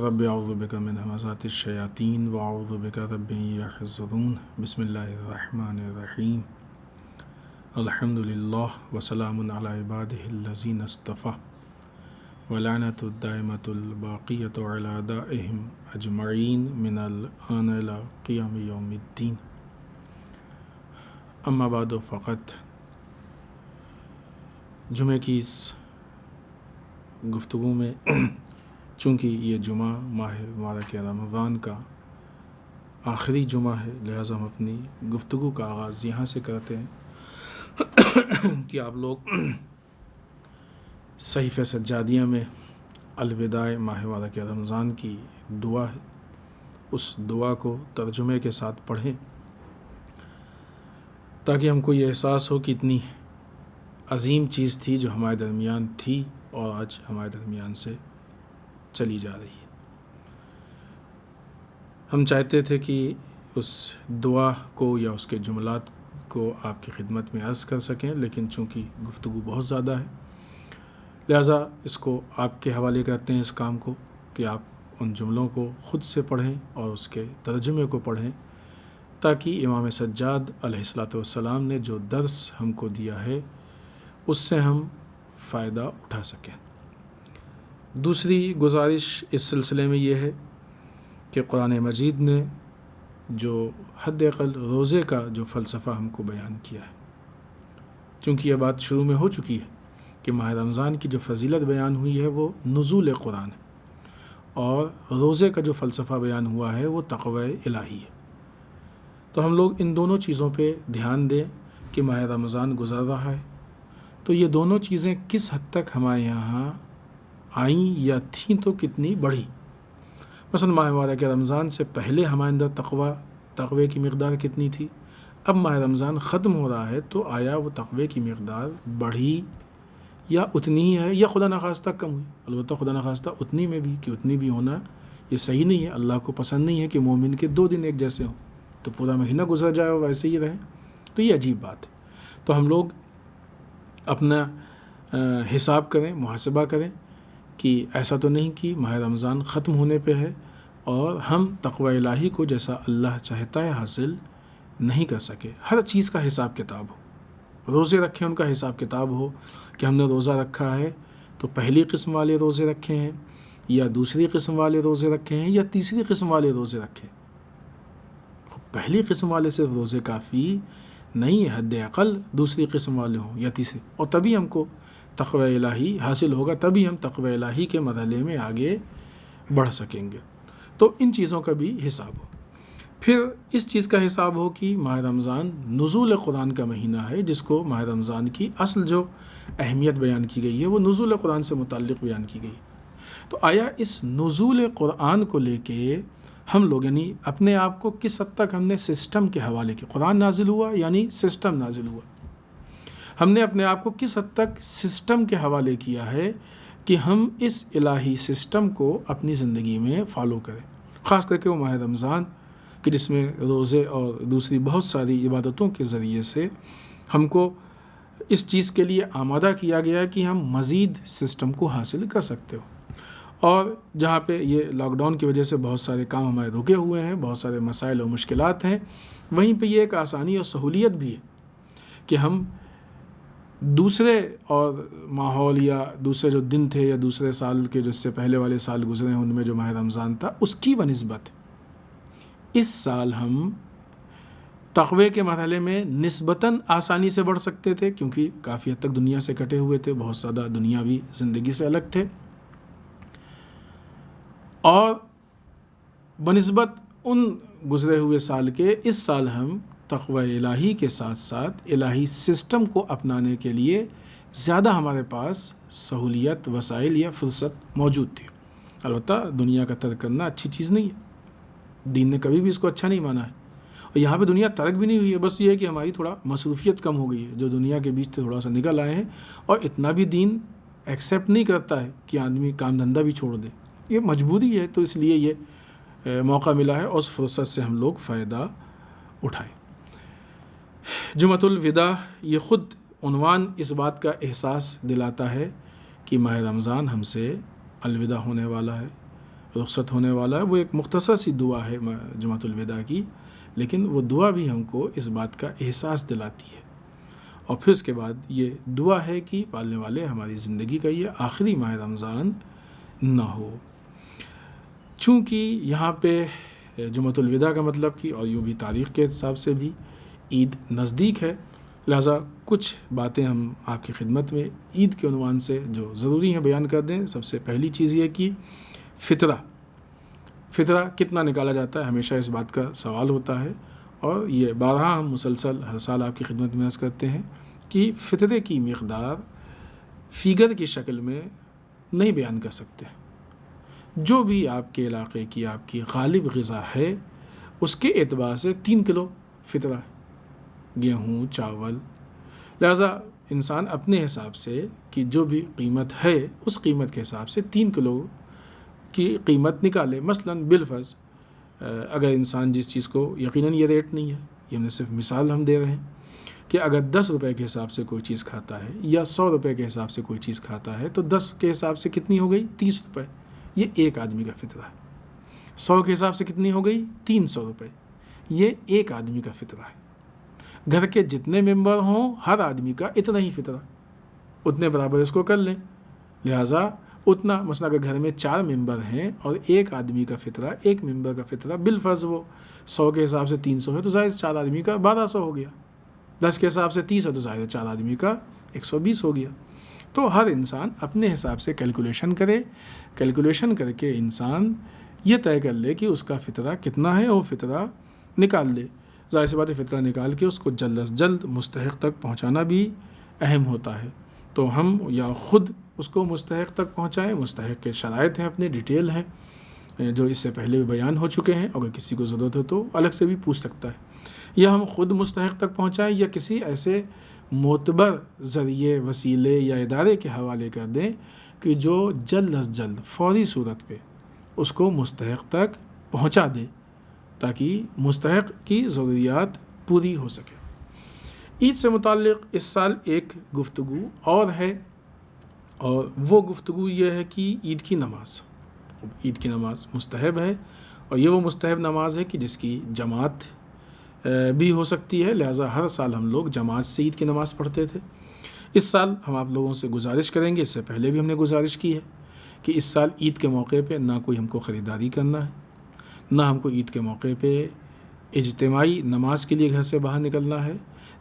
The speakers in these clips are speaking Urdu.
رب اعوذ بک من همزات الشیاطین واعوذ بک رب یحضرون بسم اللہ الرحمن الرحیم الحمد للہ وسلام علی عبادہ الذین اصطفیٰ ولعنۃ الدائمۃ الباقیۃ علی اعدائہم اجمعین من الآن الی قیام یوم الدین اما بعد فقط جمعہ کی اس گفتگو میں چونکہ یہ جمعہ ماہ مبارک رمضان کا آخری جمعہ ہے، لہٰذا ہم اپنی گفتگو کا آغاز یہاں سے کرتے ہیں کہ آپ لوگ صحیفہ سجادیہ میں الوداع ماہ مبارک رمضان کی دعا ہے، اس دعا کو ترجمے کے ساتھ پڑھیں تاکہ ہم کو یہ احساس ہو کہ اتنی عظیم چیز تھی جو ہمارے درمیان تھی اور آج ہمارے درمیان سے چلی جا رہی ہے۔ ہم چاہتے تھے کہ اس دعا کو یا اس کے جملات کو آپ کی خدمت میں عرض کر سکیں، لیکن چونکہ گفتگو بہت زیادہ ہے لہٰذا اس کو آپ کے حوالے کرتے ہیں، اس کام کو کہ آپ ان جملوں کو خود سے پڑھیں اور اس کے ترجمے کو پڑھیں تاکہ امام سجاد علیہ الصلوۃ والسلام نے جو درس ہم کو دیا ہے اس سے ہم فائدہ اٹھا سکیں۔ دوسری گزارش اس سلسلے میں یہ ہے کہ قرآن مجید نے جو حد اقل روزے کا جو فلسفہ ہم کو بیان کیا ہے، چونکہ یہ بات شروع میں ہو چکی ہے کہ ماہ رمضان کی جو فضیلت بیان ہوئی ہے وہ نزول قرآن ہے، اور روزے کا جو فلسفہ بیان ہوا ہے وہ تقوی الہی ہے۔ تو ہم لوگ ان دونوں چیزوں پہ دھیان دیں کہ ماہ رمضان گزر رہا ہے تو یہ دونوں چیزیں کس حد تک ہمارے یہاں آئیں یا تھیں تو کتنی بڑھی۔ مثلا ماہ مبارک رمضان سے پہلے ہمارے اندر تقوی کی مقدار کتنی تھی، اب ماہ رمضان ختم ہو رہا ہے تو آیا وہ تقوی کی مقدار بڑھی یا اتنی ہی ہے یا خدا نخواستہ کم ہوئی؟ البتہ خدا نخواستہ اتنی میں بھی کہ اتنی بھی ہونا یہ صحیح نہیں ہے، اللہ کو پسند نہیں ہے کہ مومن کے 2 دن ایک جیسے ہوں، تو پورا مہینہ گزر جائے اور ویسے ہی رہیں تو یہ عجیب بات ہے۔ تو ہم لوگ اپنا حساب کریں، محاسبہ کریں کہ ایسا تو نہیں کہ ماہ رمضان ختم ہونے پہ ہے اور ہم تقوی الہی کو جیسا اللہ چاہتا ہے حاصل نہیں کر سکے۔ ہر چیز کا حساب کتاب ہو، روزے رکھیں ان کا حساب کتاب ہو کہ ہم نے روزہ رکھا ہے تو پہلی قسم والے روزے رکھے ہیں یا دوسری قسم والے روزے رکھے ہیں یا تیسری قسم والے روزے رکھے۔ پہلی قسم والے صرف روزے کافی نہیں ہے، حد اقل دوسری قسم والے ہوں یا تیسری، اور تبھی ہم کو تقوی الہی حاصل ہوگا، تبھی ہم تقوی الہی کے مرحلے میں آگے بڑھ سکیں گے۔ تو ان چیزوں کا بھی حساب ہو۔ پھر اس چیز کا حساب ہو کہ ماہ رمضان نزول قرآن کا مہینہ ہے، جس کو ماہ رمضان کی اصل جو اہمیت بیان کی گئی ہے وہ نزول قرآن سے متعلق بیان کی گئی۔ تو آیا اس نزول قرآن کو لے کے ہم لوگ یعنی اپنے آپ کو کس حد تک ہم نے سسٹم کے حوالے کیا؟ قرآن نازل ہوا یعنی سسٹم نازل ہوا، ہم نے اپنے آپ کو کس حد تک سسٹم کے حوالے کیا ہے کہ ہم اس الہی سسٹم کو اپنی زندگی میں فالو کریں، خاص کر کے وہ ماہ رمضان کہ جس میں روزے اور دوسری بہت ساری عبادتوں کے ذریعے سے ہم کو اس چیز کے لیے آمادہ کیا گیا کہ ہم مزید سسٹم کو حاصل کر سکتے ہو۔ اور جہاں پہ یہ لاک ڈاؤن کی وجہ سے بہت سارے کام ہمارے رکے ہوئے ہیں، بہت سارے مسائل و مشکلات ہیں، وہیں پہ یہ ایک آسانی اور سہولیت بھی ہے کہ ہم دوسرے اور ماحول یا دوسرے جو دن تھے یا دوسرے سال کے جو اس سے پہلے والے سال گزرے ہیں ان میں جو ماہ رمضان تھا اس کی بنسبت اس سال ہم تقوی کے مرحلے میں نسبتاً آسانی سے بڑھ سکتے تھے، کیونکہ کافی حد تک دنیا سے کٹے ہوئے تھے، بہت زیادہ دنیاوی زندگی سے الگ تھے، اور بنسبت ان گزرے ہوئے سال کے اس سال ہم تقوی الہی کے ساتھ ساتھ الہی سسٹم کو اپنانے کے لیے زیادہ ہمارے پاس سہولیت، وسائل یا فرصت موجود تھی۔ البتہ دنیا کا ترک کرنا اچھی چیز نہیں ہے، دین نے کبھی بھی اس کو اچھا نہیں مانا ہے، اور یہاں پہ دنیا ترک بھی نہیں ہوئی ہے، بس یہ ہے کہ ہماری تھوڑا مصروفیت کم ہو گئی ہے، جو دنیا کے بیچ سے تھوڑا سا نکل آئے ہیں، اور اتنا بھی دین ایکسیپٹ نہیں کرتا ہے کہ آدمی کام دھندہ بھی چھوڑ دے، یہ مجبوری ہے، تو اس لیے یہ موقع ملا ہے اور اس فرصت سے ہم لوگ فائدہ اٹھائیں۔ جمعۃ الوداع یہ خود عنوان اس بات کا احساس دلاتا ہے کہ ماہ رمضان ہم سے الوداع ہونے والا ہے، رخصت ہونے والا ہے۔ وہ ایک مختصر سی دعا ہے جمعۃ الوداع کی، لیکن وہ دعا بھی ہم کو اس بات کا احساس دلاتی ہے، اور پھر اس کے بعد یہ دعا ہے کہ پالنے والے ہماری زندگی کا یہ آخری ماہ رمضان نہ ہو۔ چونکہ یہاں پہ جمعۃ الوداع کا مطلب کہ، اور یوں بھی تاریخ کے حساب سے بھی عید نزدیک ہے، لہٰذا کچھ باتیں ہم آپ کی خدمت میں عید کے عنوان سے جو ضروری ہیں بیان کر دیں۔ سب سے پہلی چیز یہ کہ فطرہ کتنا نکالا جاتا ہے، ہمیشہ اس بات کا سوال ہوتا ہے، اور یہ بارہا ہم مسلسل ہر سال آپ کی خدمت میں عرض کرتے ہیں کہ فطرے کی مقدار فیگر کی شکل میں نہیں بیان کر سکتے۔ جو بھی آپ کے علاقے کی آپ کی غالب غذا ہے، اس کے اعتبار سے 3 کلو فطرہ ہے، گیہوں، چاول، لہذا انسان اپنے حساب سے کہ جو بھی قیمت ہے اس قیمت کے حساب سے 3 کلو کی قیمت نکالے۔ مثلا بالفرض اگر انسان جس چیز کو، یقیناً یہ ریٹ نہیں ہے، یہ ہم نے صرف مثال ہم دے رہے ہیں، کہ اگر 10 روپے کے حساب سے کوئی چیز کھاتا ہے یا 100 روپے کے حساب سے کوئی چیز کھاتا ہے، تو 10 کے حساب سے کتنی ہو گئی؟ 30 روپے، یہ ایک آدمی کا فطرہ ہے۔ 100 کے حساب سے کتنی ہو گئی؟ 300 روپے، یہ ایک آدمی کا فطرہ ہے۔ گھر کے جتنے ممبر ہوں ہر آدمی کا اتنا ہی فطرہ، اتنے برابر اس کو کر لیں، لہٰذا اتنا، مثلا اگر گھر میں 4 ممبر ہیں اور ایک آدمی کا فطرہ، ایک ممبر کا فطرہ بالفرض وہ 100 کے حساب سے 300 ہے، تو ظاہر 4 آدمی کا 1200 ہو گیا۔ 10 کے حساب سے 30 ہے تو ظاہر 4 آدمی کا 120 ہو گیا۔ تو ہر انسان اپنے حساب سے کیلکولیشن کرے، کیلکولیشن کر کے انسان یہ طے کر لے کہ اس کا فطرہ کتنا ہے، اور فطرہ نکال لے۔ ظاہر سی بات ہے، فطرہ نکال کے اس کو جلد از جلد مستحق تک پہنچانا بھی اہم ہوتا ہے، تو ہم یا خود اس کو مستحق تک پہنچائیں، مستحق کے شرائط ہیں، اپنے ڈیٹیل ہیں جو اس سے پہلے بھی بیان ہو چکے ہیں، اگر کسی کو ضرورت ہو تو الگ سے بھی پوچھ سکتا ہے، یا ہم خود مستحق تک پہنچائیں یا کسی ایسے معتبر ذریعے، وسیلے یا ادارے کے حوالے کر دیں کہ جو جلد از جلد فوری صورت پہ اس کو مستحق تک پہنچا دے، تاکہ مستحق کی ضروریات پوری ہو سکے۔ عید سے متعلق اس سال ایک گفتگو اور ہے، اور وہ گفتگو یہ ہے کہ عید کی نماز، عید کی نماز مستحب ہے، اور یہ وہ مستحب نماز ہے کہ جس کی جماعت بھی ہو سکتی ہے، لہٰذا ہر سال ہم لوگ جماعت سے عید کی نماز پڑھتے تھے۔ اس سال ہم آپ لوگوں سے گزارش کریں گے، اس سے پہلے بھی ہم نے گزارش کی ہے کہ اس سال عید کے موقع پہ نہ کوئی ہم کو خریداری کرنا ہے، نہ ہم کو عید کے موقع پہ اجتماعی نماز کے لیے گھر سے باہر نکلنا ہے،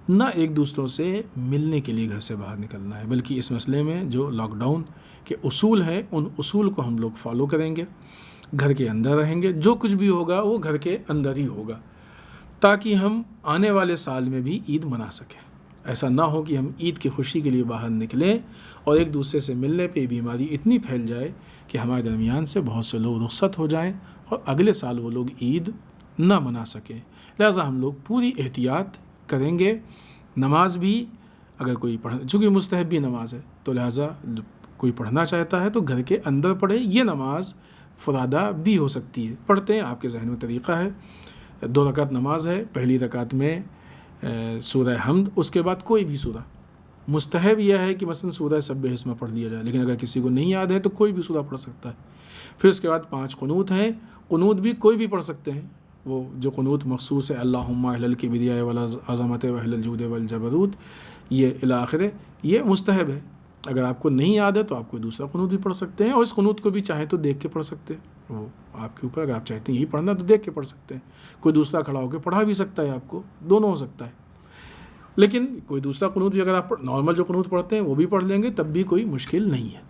نہ ایک دوسروں سے ملنے کے لیے گھر سے باہر نکلنا ہے، بلکہ اس مسئلے میں جو لاک ڈاؤن کے اصول ہیں ان اصول کو ہم لوگ فالو کریں گے، گھر کے اندر رہیں گے، جو کچھ بھی ہوگا وہ گھر کے اندر ہی ہوگا، تاکہ ہم آنے والے سال میں بھی عید منا سکیں۔ ایسا نہ ہو کہ ہم عید کی خوشی کے لیے باہر نکلیں اور ایک دوسرے سے ملنے پہ بیماری اتنی پھیل جائے کہ ہمارے درمیان سے بہت سے لوگ رخصت ہو جائیں اور اگلے سال وہ لوگ عید نہ منا سکیں۔ لہٰذا ہم لوگ پوری احتیاط کریں گے۔ نماز بھی اگر کوئی چونکہ مستحبی نماز ہے، تو لہٰذا کوئی پڑھنا چاہتا ہے تو گھر کے اندر پڑھے۔ یہ نماز فرادہ بھی ہو سکتی ہے، پڑھتے ہیں، آپ کے ذہن میں طریقہ ہے۔ 2 رکعت نماز ہے، پہلی رکعت میں سورہ حمد، اس کے بعد کوئی بھی سورہ۔ مستحب یہ ہے کہ مثلا سورہ سبح اسمہ پڑھ لیا جائے، لیکن اگر کسی کو نہیں یاد ہے تو کوئی بھی سورہ پڑھ سکتا ہے۔ پھر اس کے بعد 5 قنوت ہیں، قنوت بھی کوئی بھی پڑھ سکتے ہیں، وہ جو قنوت مخصوص ہے، اللہم اہل الکبریاء والعظمت واہل الجود والجبروت، یہ الی آخرہ، یہ مستحب ہے۔ اگر آپ کو نہیں یاد ہے تو آپ کوئی دوسرا قنوت بھی پڑھ سکتے ہیں، اور اس قنوت کو بھی چاہیں تو دیکھ کے پڑھ سکتے ہیں، وہ آپ کے اوپر، اگر آپ چاہتے ہیں یہی پڑھنا تو دیکھ کے پڑھ سکتے ہیں، کوئی دوسرا کھڑا ہو کے پڑھا بھی سکتا ہے، آپ کو دونوں ہو سکتا ہے۔ لیکن کوئی دوسرا قنوت بھی اگر آپ نارمل جو قنوت پڑھتے ہیں وہ بھی پڑھ لیں گے تب بھی کوئی مشکل نہیں ہے۔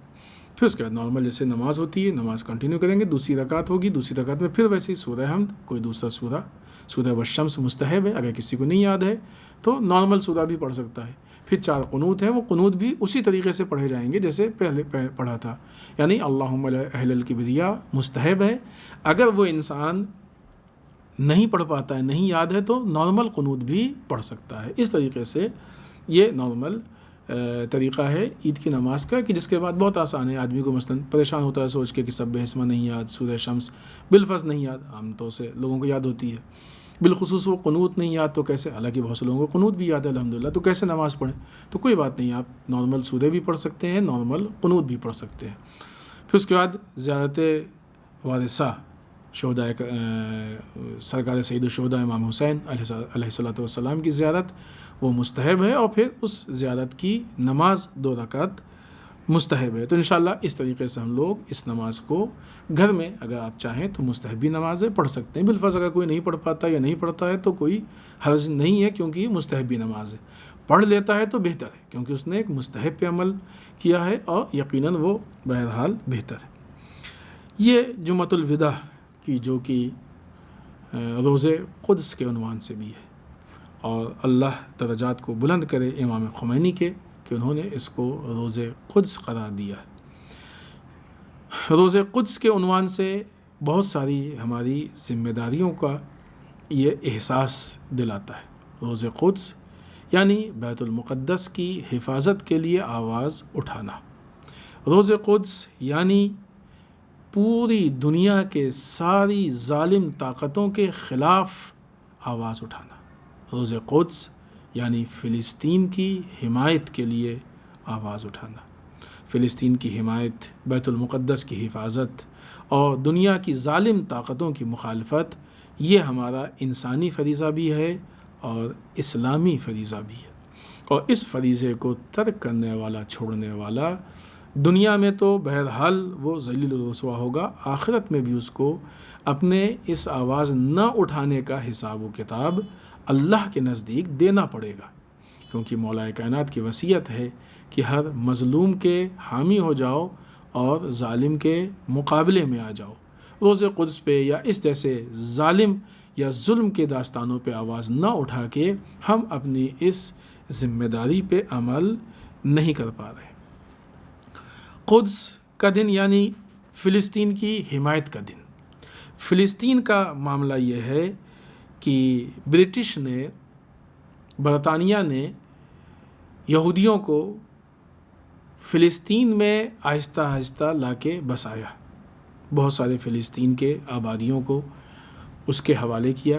پھر اس کے بعد نارمل جیسے نماز ہوتی ہے، نماز کنٹینیو کریں گے، دوسری رکعت ہوگی، دوسری رکعت میں پھر ویسے ہی سورہ حمد، کوئی دوسرا سورہ والشمس مستحب ہے، اگر کسی کو نہیں یاد ہے تو نارمل سورہ بھی پڑھ سکتا ہے۔ پھر 4 قنوت ہیں، وہ قنوت بھی اسی طریقے سے پڑھے جائیں گے جیسے پہلے پڑھا تھا، یعنی اللہم اہل الکبریاء مستحب ہے۔ اگر وہ انسان نہیں پڑھ پاتا ہے، نہیں یاد ہے، تو نارمل قنوت بھی پڑھ سکتا ہے۔ اس طریقے سے یہ نارمل طریقہ ہے عید کی نماز کا، کہ جس کے بعد بہت آسان ہے، آدمی کو مثلاً پریشان ہوتا ہے سوچ کے کہ سبح اسمہ نہیں یاد، سورہ شمس بالفرض نہیں یاد، عام طور سے لوگوں کو یاد ہوتی ہے، بالخصوص وہ قنوت نہیں یاد تو کیسے، حالانکہ بہت سے لوگوں کو قنوت بھی یاد ہے الحمدللہ، تو کیسے نماز پڑھیں؟ تو کوئی بات نہیں، آپ نارمل سورہ بھی پڑھ سکتے ہیں، نارمل قنوت بھی پڑھ سکتے ہیں۔ پھر اس کے بعد زیارت وارثہ شہدائے سرکار سید الشہداء امام حسین علیہ الصلوۃ والسلام کی زیارت وہ مستحب ہے، اور پھر اس زیارت کی نماز 2 رکعت مستحب ہے۔ تو انشاءاللہ اس طریقے سے ہم لوگ اس نماز کو گھر میں اگر آپ چاہیں تو مستحبی نمازیں پڑھ سکتے ہیں۔ بالفرض اگر کوئی نہیں پڑھ پاتا یا نہیں پڑھتا ہے تو کوئی حرج نہیں ہے، کیونکہ یہ مستحبی نماز ہے۔ پڑھ لیتا ہے تو بہتر ہے، کیونکہ اس نے ایک مستحب پہ عمل کیا ہے، اور یقیناً وہ بہرحال بہتر ہے۔ یہ جمعۃ الوداع کی جو کہ روز قدس کے عنوان سے بھی ہے، اور اللہ درجات کو بلند کرے امام خمینی کے، کہ انہوں نے اس کو روز قدس قرار دیا ہے۔ روز قدس کے عنوان سے بہت ساری ہماری ذمہ داریوں کا یہ احساس دلاتا ہے۔ روز قدس یعنی بیت المقدس کی حفاظت کے لیے آواز اٹھانا، روز قدس یعنی پوری دنیا کے ساری ظالم طاقتوں کے خلاف آواز اٹھانا، روز قدس یعنی فلسطین کی حمایت کے لیے آواز اٹھانا، فلسطین کی حمایت، بیت المقدس کی حفاظت اور دنیا کی ظالم طاقتوں کی مخالفت، یہ ہمارا انسانی فریضہ بھی ہے اور اسلامی فریضہ بھی ہے۔ اور اس فریضے کو ترک کرنے والا، چھوڑنے والا، دنیا میں تو بہرحال وہ ذلیل و رسوا ہوگا، آخرت میں بھی اس کو اپنے اس آواز نہ اٹھانے کا حساب و کتاب اللہ کے نزدیک دینا پڑے گا، کیونکہ مولا کائنات کی وصیت ہے کہ ہر مظلوم کے حامی ہو جاؤ اور ظالم کے مقابلے میں آ جاؤ۔ روز قدس پہ یا اس جیسے ظالم یا ظلم کے داستانوں پہ آواز نہ اٹھا کے ہم اپنی اس ذمہ داری پہ عمل نہیں کر پا رہے۔ قدس کا دن یعنی فلسطین کی حمایت کا دن۔ فلسطین کا معاملہ یہ ہے کہ برٹش نے، برطانیہ نے یہودیوں کو فلسطین میں آہستہ آہستہ لا کے بسایا، بہت سارے فلسطین کے آبادیوں کو اس کے حوالے کیا،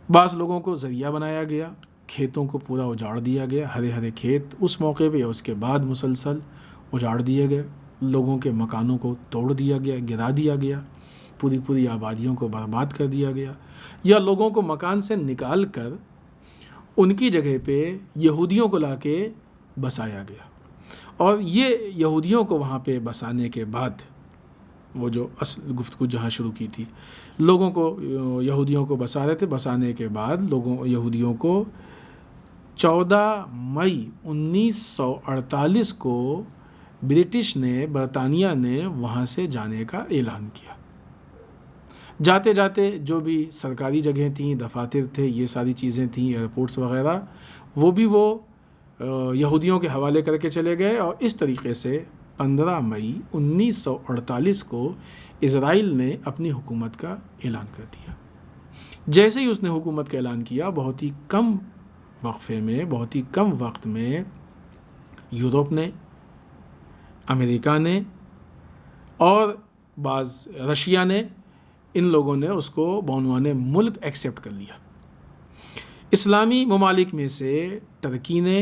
بعض لوگوں کو ذریعہ بنایا گیا، کھیتوں کو پورا اجاڑ دیا گیا، ہرے ہرے کھیت اس موقع پہ یا اس کے بعد مسلسل اجاڑ دیے گئے، لوگوں کے مکانوں کو توڑ دیا گیا، گرا دیا گیا، پوری آبادیوں کو برباد کر دیا گیا، یا لوگوں کو مکان سے نکال کر ان کی جگہ پہ یہودیوں کو لا کے بسایا گیا۔ اور یہ یہودیوں کو وہاں پہ بسانے کے بعد، وہ جو اصل گفتگو جہاں شروع کی تھی، لوگوں کو، یہودیوں کو بسا رہے تھے، بسانے کے بعد یہودیوں کو 14 مئی 1948 کو برٹش نے، برطانیہ نے وہاں سے جانے کا اعلان کیا۔ جاتے جاتے جو بھی سرکاری جگہیں تھیں، دفاتر تھے، یہ ساری چیزیں تھیں، ایئرپورٹس وغیرہ، وہ بھی وہ یہودیوں کے حوالے کر کے چلے گئے، اور اس طریقے سے 15 مئی 1948 کو اسرائیل نے اپنی حکومت کا اعلان کر دیا۔ جیسے ہی اس نے حکومت کا اعلان کیا، بہت ہی کم وقفے میں، بہت ہی کم وقت میں یورپ نے، امریکہ نے اور بعض رشیا نے، ان لوگوں نے اس کو بعنوان ملک ایکسیپٹ کر لیا۔ اسلامی ممالک میں سے ترکی نے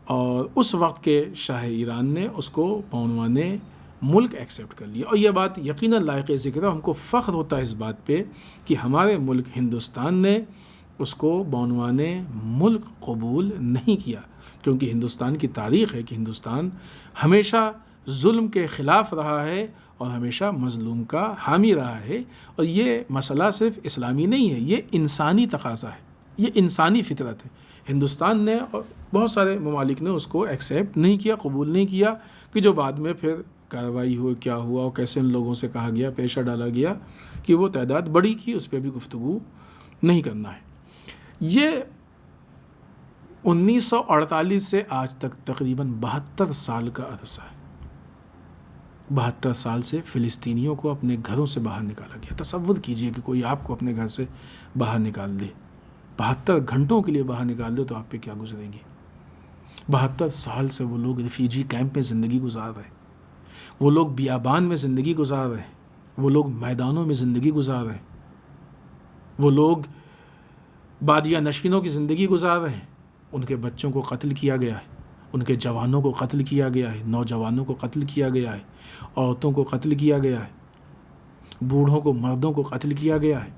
اور اس وقت کے شاہ ایران نے اس کو بعنوان ملک ایکسیپٹ کر لیا، اور یہ بات یقیناً لائق ذکر ہے، ہم کو فخر ہوتا ہے اس بات پہ کہ ہمارے ملک ہندوستان نے اس کو بعنوان ملک قبول نہیں کیا، کیونکہ ہندوستان کی تاریخ ہے کہ ہندوستان ہمیشہ ظلم کے خلاف رہا ہے اور ہمیشہ مظلوم کا حامی رہا ہے، اور یہ مسئلہ صرف اسلامی نہیں ہے، یہ انسانی تقاضا ہے، یہ انسانی فطرت ہے۔ ہندوستان نے اور بہت سارے ممالک نے اس کو ایکسیپٹ نہیں کیا، قبول نہیں کیا، کہ جو بعد میں پھر کارروائی ہوئی، کیا ہوا اور کیسے ان لوگوں سے کہا گیا، پیشہ ڈالا گیا کہ وہ تعداد بڑی کی، اس پہ بھی گفتگو نہیں کرنا ہے۔ یہ 1948 سے آج تک تقریباً 72 سال کا عرصہ ہے، 72 سال سے فلسطینیوں کو اپنے گھروں سے باہر نکالا گیا. تصور کیجئے کہ کوئی آپ کو اپنے گھر سے باہر نکال دے, 72 گھنٹوں کے لیے باہر نکال دے, تو آپ پہ کیا گزرے گی. 72 سال سے وہ لوگ ریفیوجی کیمپ میں زندگی گزار رہے ہیں, وہ لوگ بیابان میں زندگی گزار رہے ہیں, وہ لوگ میدانوں میں زندگی گزار رہے ہیں, وہ لوگ بادیہ نشینوں کی زندگی گزار رہے ہیں. ان کے بچوں کو قتل کیا گیا ہے, ان کے جوانوں کو قتل کیا گیا ہے, نوجوانوں کو قتل کیا گیا ہے, عورتوں کو قتل کیا گیا ہے, بوڑھوں کو, مردوں کو قتل کیا گیا ہے,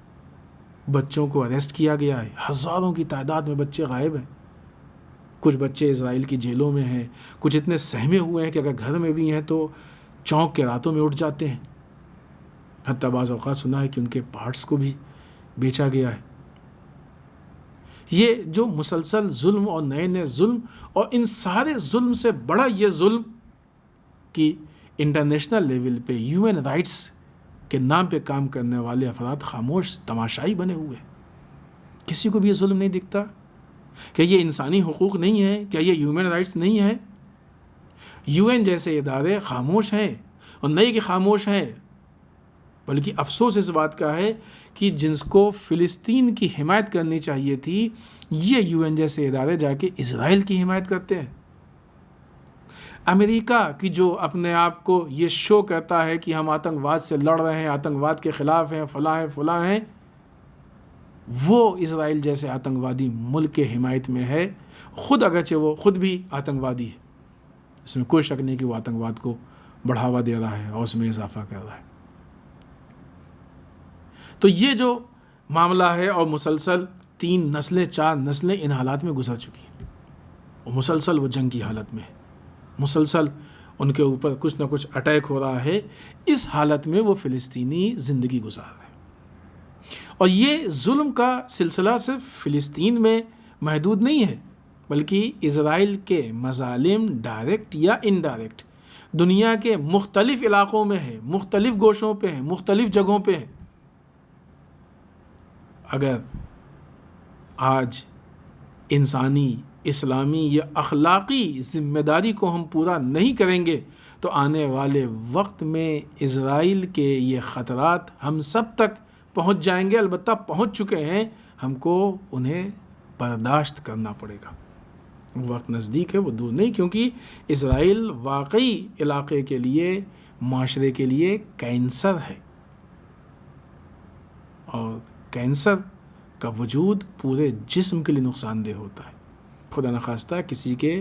بچوں کو اریسٹ کیا گیا ہے. ہزاروں کی تعداد میں بچے غائب ہیں. کچھ بچے اسرائیل کی جیلوں میں ہیں, کچھ اتنے سہمے ہوئے ہیں کہ اگر گھر میں بھی ہیں تو چونک کے راتوں میں اٹھ جاتے ہیں. حتیٰ بعض اوقات سنا ہے کہ ان کے پارٹس کو بھی بیچا گیا ہے. یہ جو مسلسل ظلم اور نئے نئے ظلم, اور ان سارے ظلم سے بڑا یہ ظلم کہ انٹرنیشنل لیول پہ ہیومن رائٹس کے نام پہ کام کرنے والے افراد خاموش تماشائی بنے ہوئے. کسی کو بھی یہ ظلم نہیں دکھتا؟ کیا یہ انسانی حقوق نہیں ہے؟ کیا یہ ہیومن رائٹس نہیں ہے؟ UN جیسے ادارے خاموش ہیں, اور نہیں کہ خاموش ہیں, بلکہ افسوس اس بات کا ہے کہ جن کو فلسطین کی حمایت کرنی چاہیے تھی, یہ UN جیسے ادارے جا کے اسرائیل کی حمایت کرتے ہیں. امریکہ کی جو اپنے آپ کو یہ شو کرتا ہے کہ ہم آتنکواد سے لڑ رہے ہیں, آتنکواد کے خلاف ہیں, فلاں ہیں, وہ اسرائیل جیسے آتنکوادی ملک کے حمایت میں ہے, خود اگرچہ وہ خود بھی آتنکوادی ہے. اس میں کوئی شک نہیں کہ وہ آتنکواد کو بڑھاوا دے رہا ہے اور اس میں اضافہ کر رہا ہے. تو یہ جو معاملہ ہے, اور مسلسل 3 نسلیں 4 نسلیں ان حالات میں گزر چکی ہیں, اور مسلسل وہ جنگ کی حالت میں, مسلسل ان کے اوپر کچھ نہ کچھ اٹیک ہو رہا ہے. اس حالت میں وہ فلسطینی زندگی گزار رہے ہیں. اور یہ ظلم کا سلسلہ صرف فلسطین میں محدود نہیں ہے, بلکہ اسرائیل کے مظالم ڈائریکٹ یا انڈائریکٹ دنیا کے مختلف علاقوں میں ہے, مختلف گوشوں پہ ہیں, مختلف جگہوں پہ ہیں. اگر آج انسانی, اسلامی یا اخلاقی ذمہ داری کو ہم پورا نہیں کریں گے, تو آنے والے وقت میں اسرائیل کے یہ خطرات ہم سب تک پہنچ جائیں گے. البتہ پہنچ چکے ہیں, ہم کو انہیں برداشت کرنا پڑے گا. وہ وقت نزدیک ہے, وہ دور نہیں, کیونکہ اسرائیل واقعی علاقے کے لیے, معاشرے کے لیے کینسر ہے, اور کینسر کا وجود پورے جسم کے لیے نقصان دہ ہوتا ہے. خدا نخواستہ کسی کے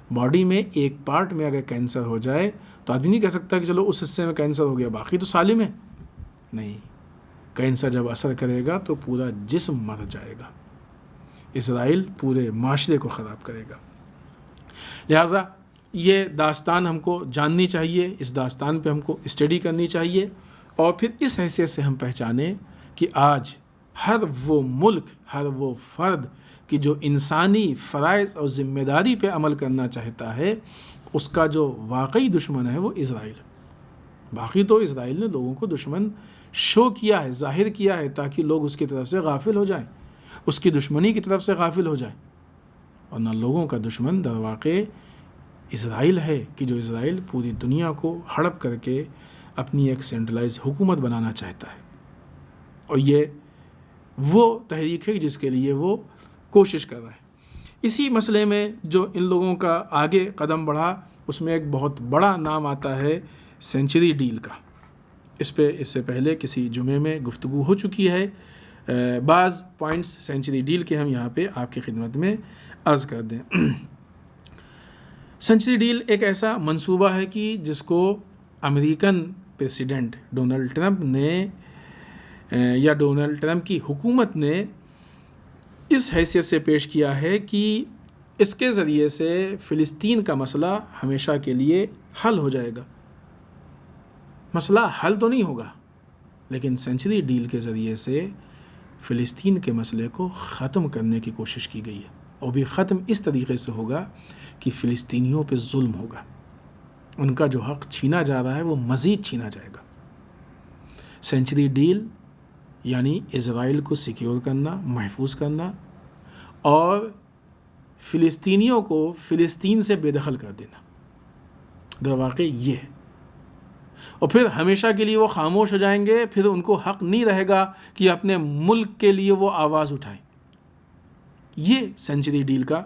باڈی میں ایک پارٹ میں اگر کینسر ہو جائے تو آدمی نہیں کہہ سکتا کہ چلو اس حصے میں کینسر ہو گیا, باقی تو سالم ہے. نہیں, کینسر جب اثر کرے گا تو پورا جسم مر جائے گا. اسرائیل پورے معاشرے کو خراب کرے گا. لہٰذا یہ داستان ہم کو جاننی چاہیے, اس داستان پہ ہم کو اسٹڈی کرنی چاہیے, اور پھر اس حیثیت سے ہم پہچانیں کہ آج ہر وہ ملک, ہر وہ فرد کہ جو انسانی فرائض اور ذمہ داری پہ عمل کرنا چاہتا ہے, اس کا جو واقعی دشمن ہے وہ اسرائیل. باقی تو اسرائیل نے لوگوں کو دشمن شو کیا ہے, ظاہر کیا ہے, تاکہ لوگ اس کی طرف سے غافل ہو جائیں, اس کی دشمنی کی طرف سے غافل ہو جائیں. اور نہ لوگوں کا دشمن در واقع اسرائیل ہے, کہ جو اسرائیل پوری دنیا کو ہڑپ کر کے اپنی ایک سینٹرلائز حکومت بنانا چاہتا ہے. اور یہ وہ تحریک ہے جس کے لیے وہ کوشش کر رہا ہے. اسی مسئلے میں جو ان لوگوں کا آگے قدم بڑھا, اس میں ایک بہت بڑا نام آتا ہے سینچری ڈیل کا. اس پہ اس سے پہلے کسی جمعے میں گفتگو ہو چکی ہے. بعض پوائنٹس سینچری ڈیل کے ہم یہاں پہ آپ کی خدمت میں عرض کر دیں. سینچری ڈیل ایک ایسا منصوبہ ہے کہ جس کو امریکن پریسیڈنٹ ڈونلڈ ٹرمپ نے, یا ڈونلڈ ٹرمپ کی حکومت نے اس حیثیت سے پیش کیا ہے کہ اس کے ذریعے سے فلسطین کا مسئلہ ہمیشہ کے لیے حل ہو جائے گا. مسئلہ حل تو نہیں ہوگا, لیکن سینچری ڈیل کے ذریعے سے فلسطین کے مسئلے کو ختم کرنے کی کوشش کی گئی ہے, اور بھی ختم اس طریقے سے ہوگا کہ فلسطینیوں پہ ظلم ہوگا, ان کا جو حق چھینا جا رہا ہے وہ مزید چھینا جائے گا. سینچری ڈیل یعنی اسرائیل کو سیکیور کرنا, محفوظ کرنا, اور فلسطینیوں کو فلسطین سے بے دخل کر دینا. در واقع یہ ہے. اور پھر ہمیشہ کے لیے وہ خاموش ہو جائیں گے، پھر ان کو حق نہیں رہے گا کہ اپنے ملک کے لیے وہ آواز اٹھائیں۔ یہ سینچری ڈیل کا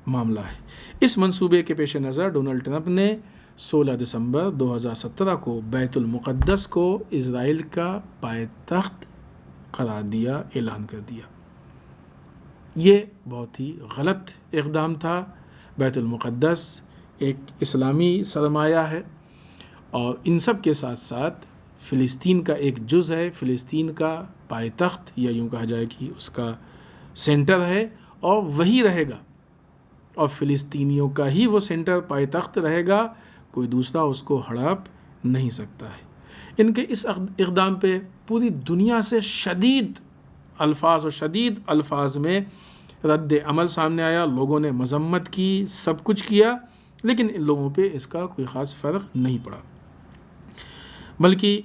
معاملہ ہے۔ اس منصوبے کے پیش نظر ڈونلڈ ٹرمپ نے 16 دسمبر 2017 کو بیت المقدس کو اسرائیل کا پائے تخت قرار دیا، اعلان کر دیا۔ یہ بہت ہی غلط اقدام تھا۔ بیت المقدس ایک اسلامی سرمایہ ہے، اور ان سب کے ساتھ ساتھ فلسطین کا ایک جز ہے، فلسطین کا پائے تخت یا یوں کہا جائے کہ اس کا سینٹر ہے، اور وہی رہے گا، اور فلسطینیوں کا ہی وہ سینٹر پائے تخت رہے گا، کوئی دوسرا اس کو ہڑپ نہیں سکتا ہے۔ ان کے اس اقدام پہ پوری دنیا سے شدید الفاظ میں رد عمل سامنے آیا، لوگوں نے مذمت کی، سب کچھ کیا، لیکن ان لوگوں پہ اس کا کوئی خاص فرق نہیں پڑا، بلکہ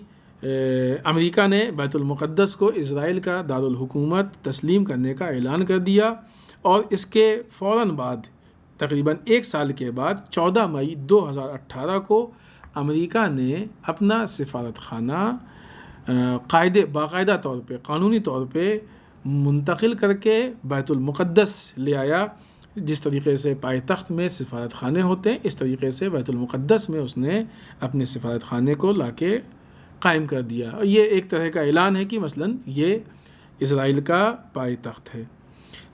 امریکہ نے بیت المقدس کو اسرائیل کا دارالحکومت تسلیم کرنے کا اعلان کر دیا، اور اس کے فوراً بعد تقریباً 1 سال کے بعد 14 مئی 2018 کو امریکہ نے اپنا سفارت خانہ باقاعدہ طور پہ، قانونی طور پہ منتقل کر کے بیت المقدس لے آیا۔ جس طریقے سے پائے تخت میں سفارت خانے ہوتے ہیں، اس طریقے سے بیت المقدس میں اس نے اپنے سفارت خانے کو لا کے قائم کر دیا۔ یہ ایک طرح کا اعلان ہے کہ مثلاً یہ اسرائیل کا پائے تخت ہے،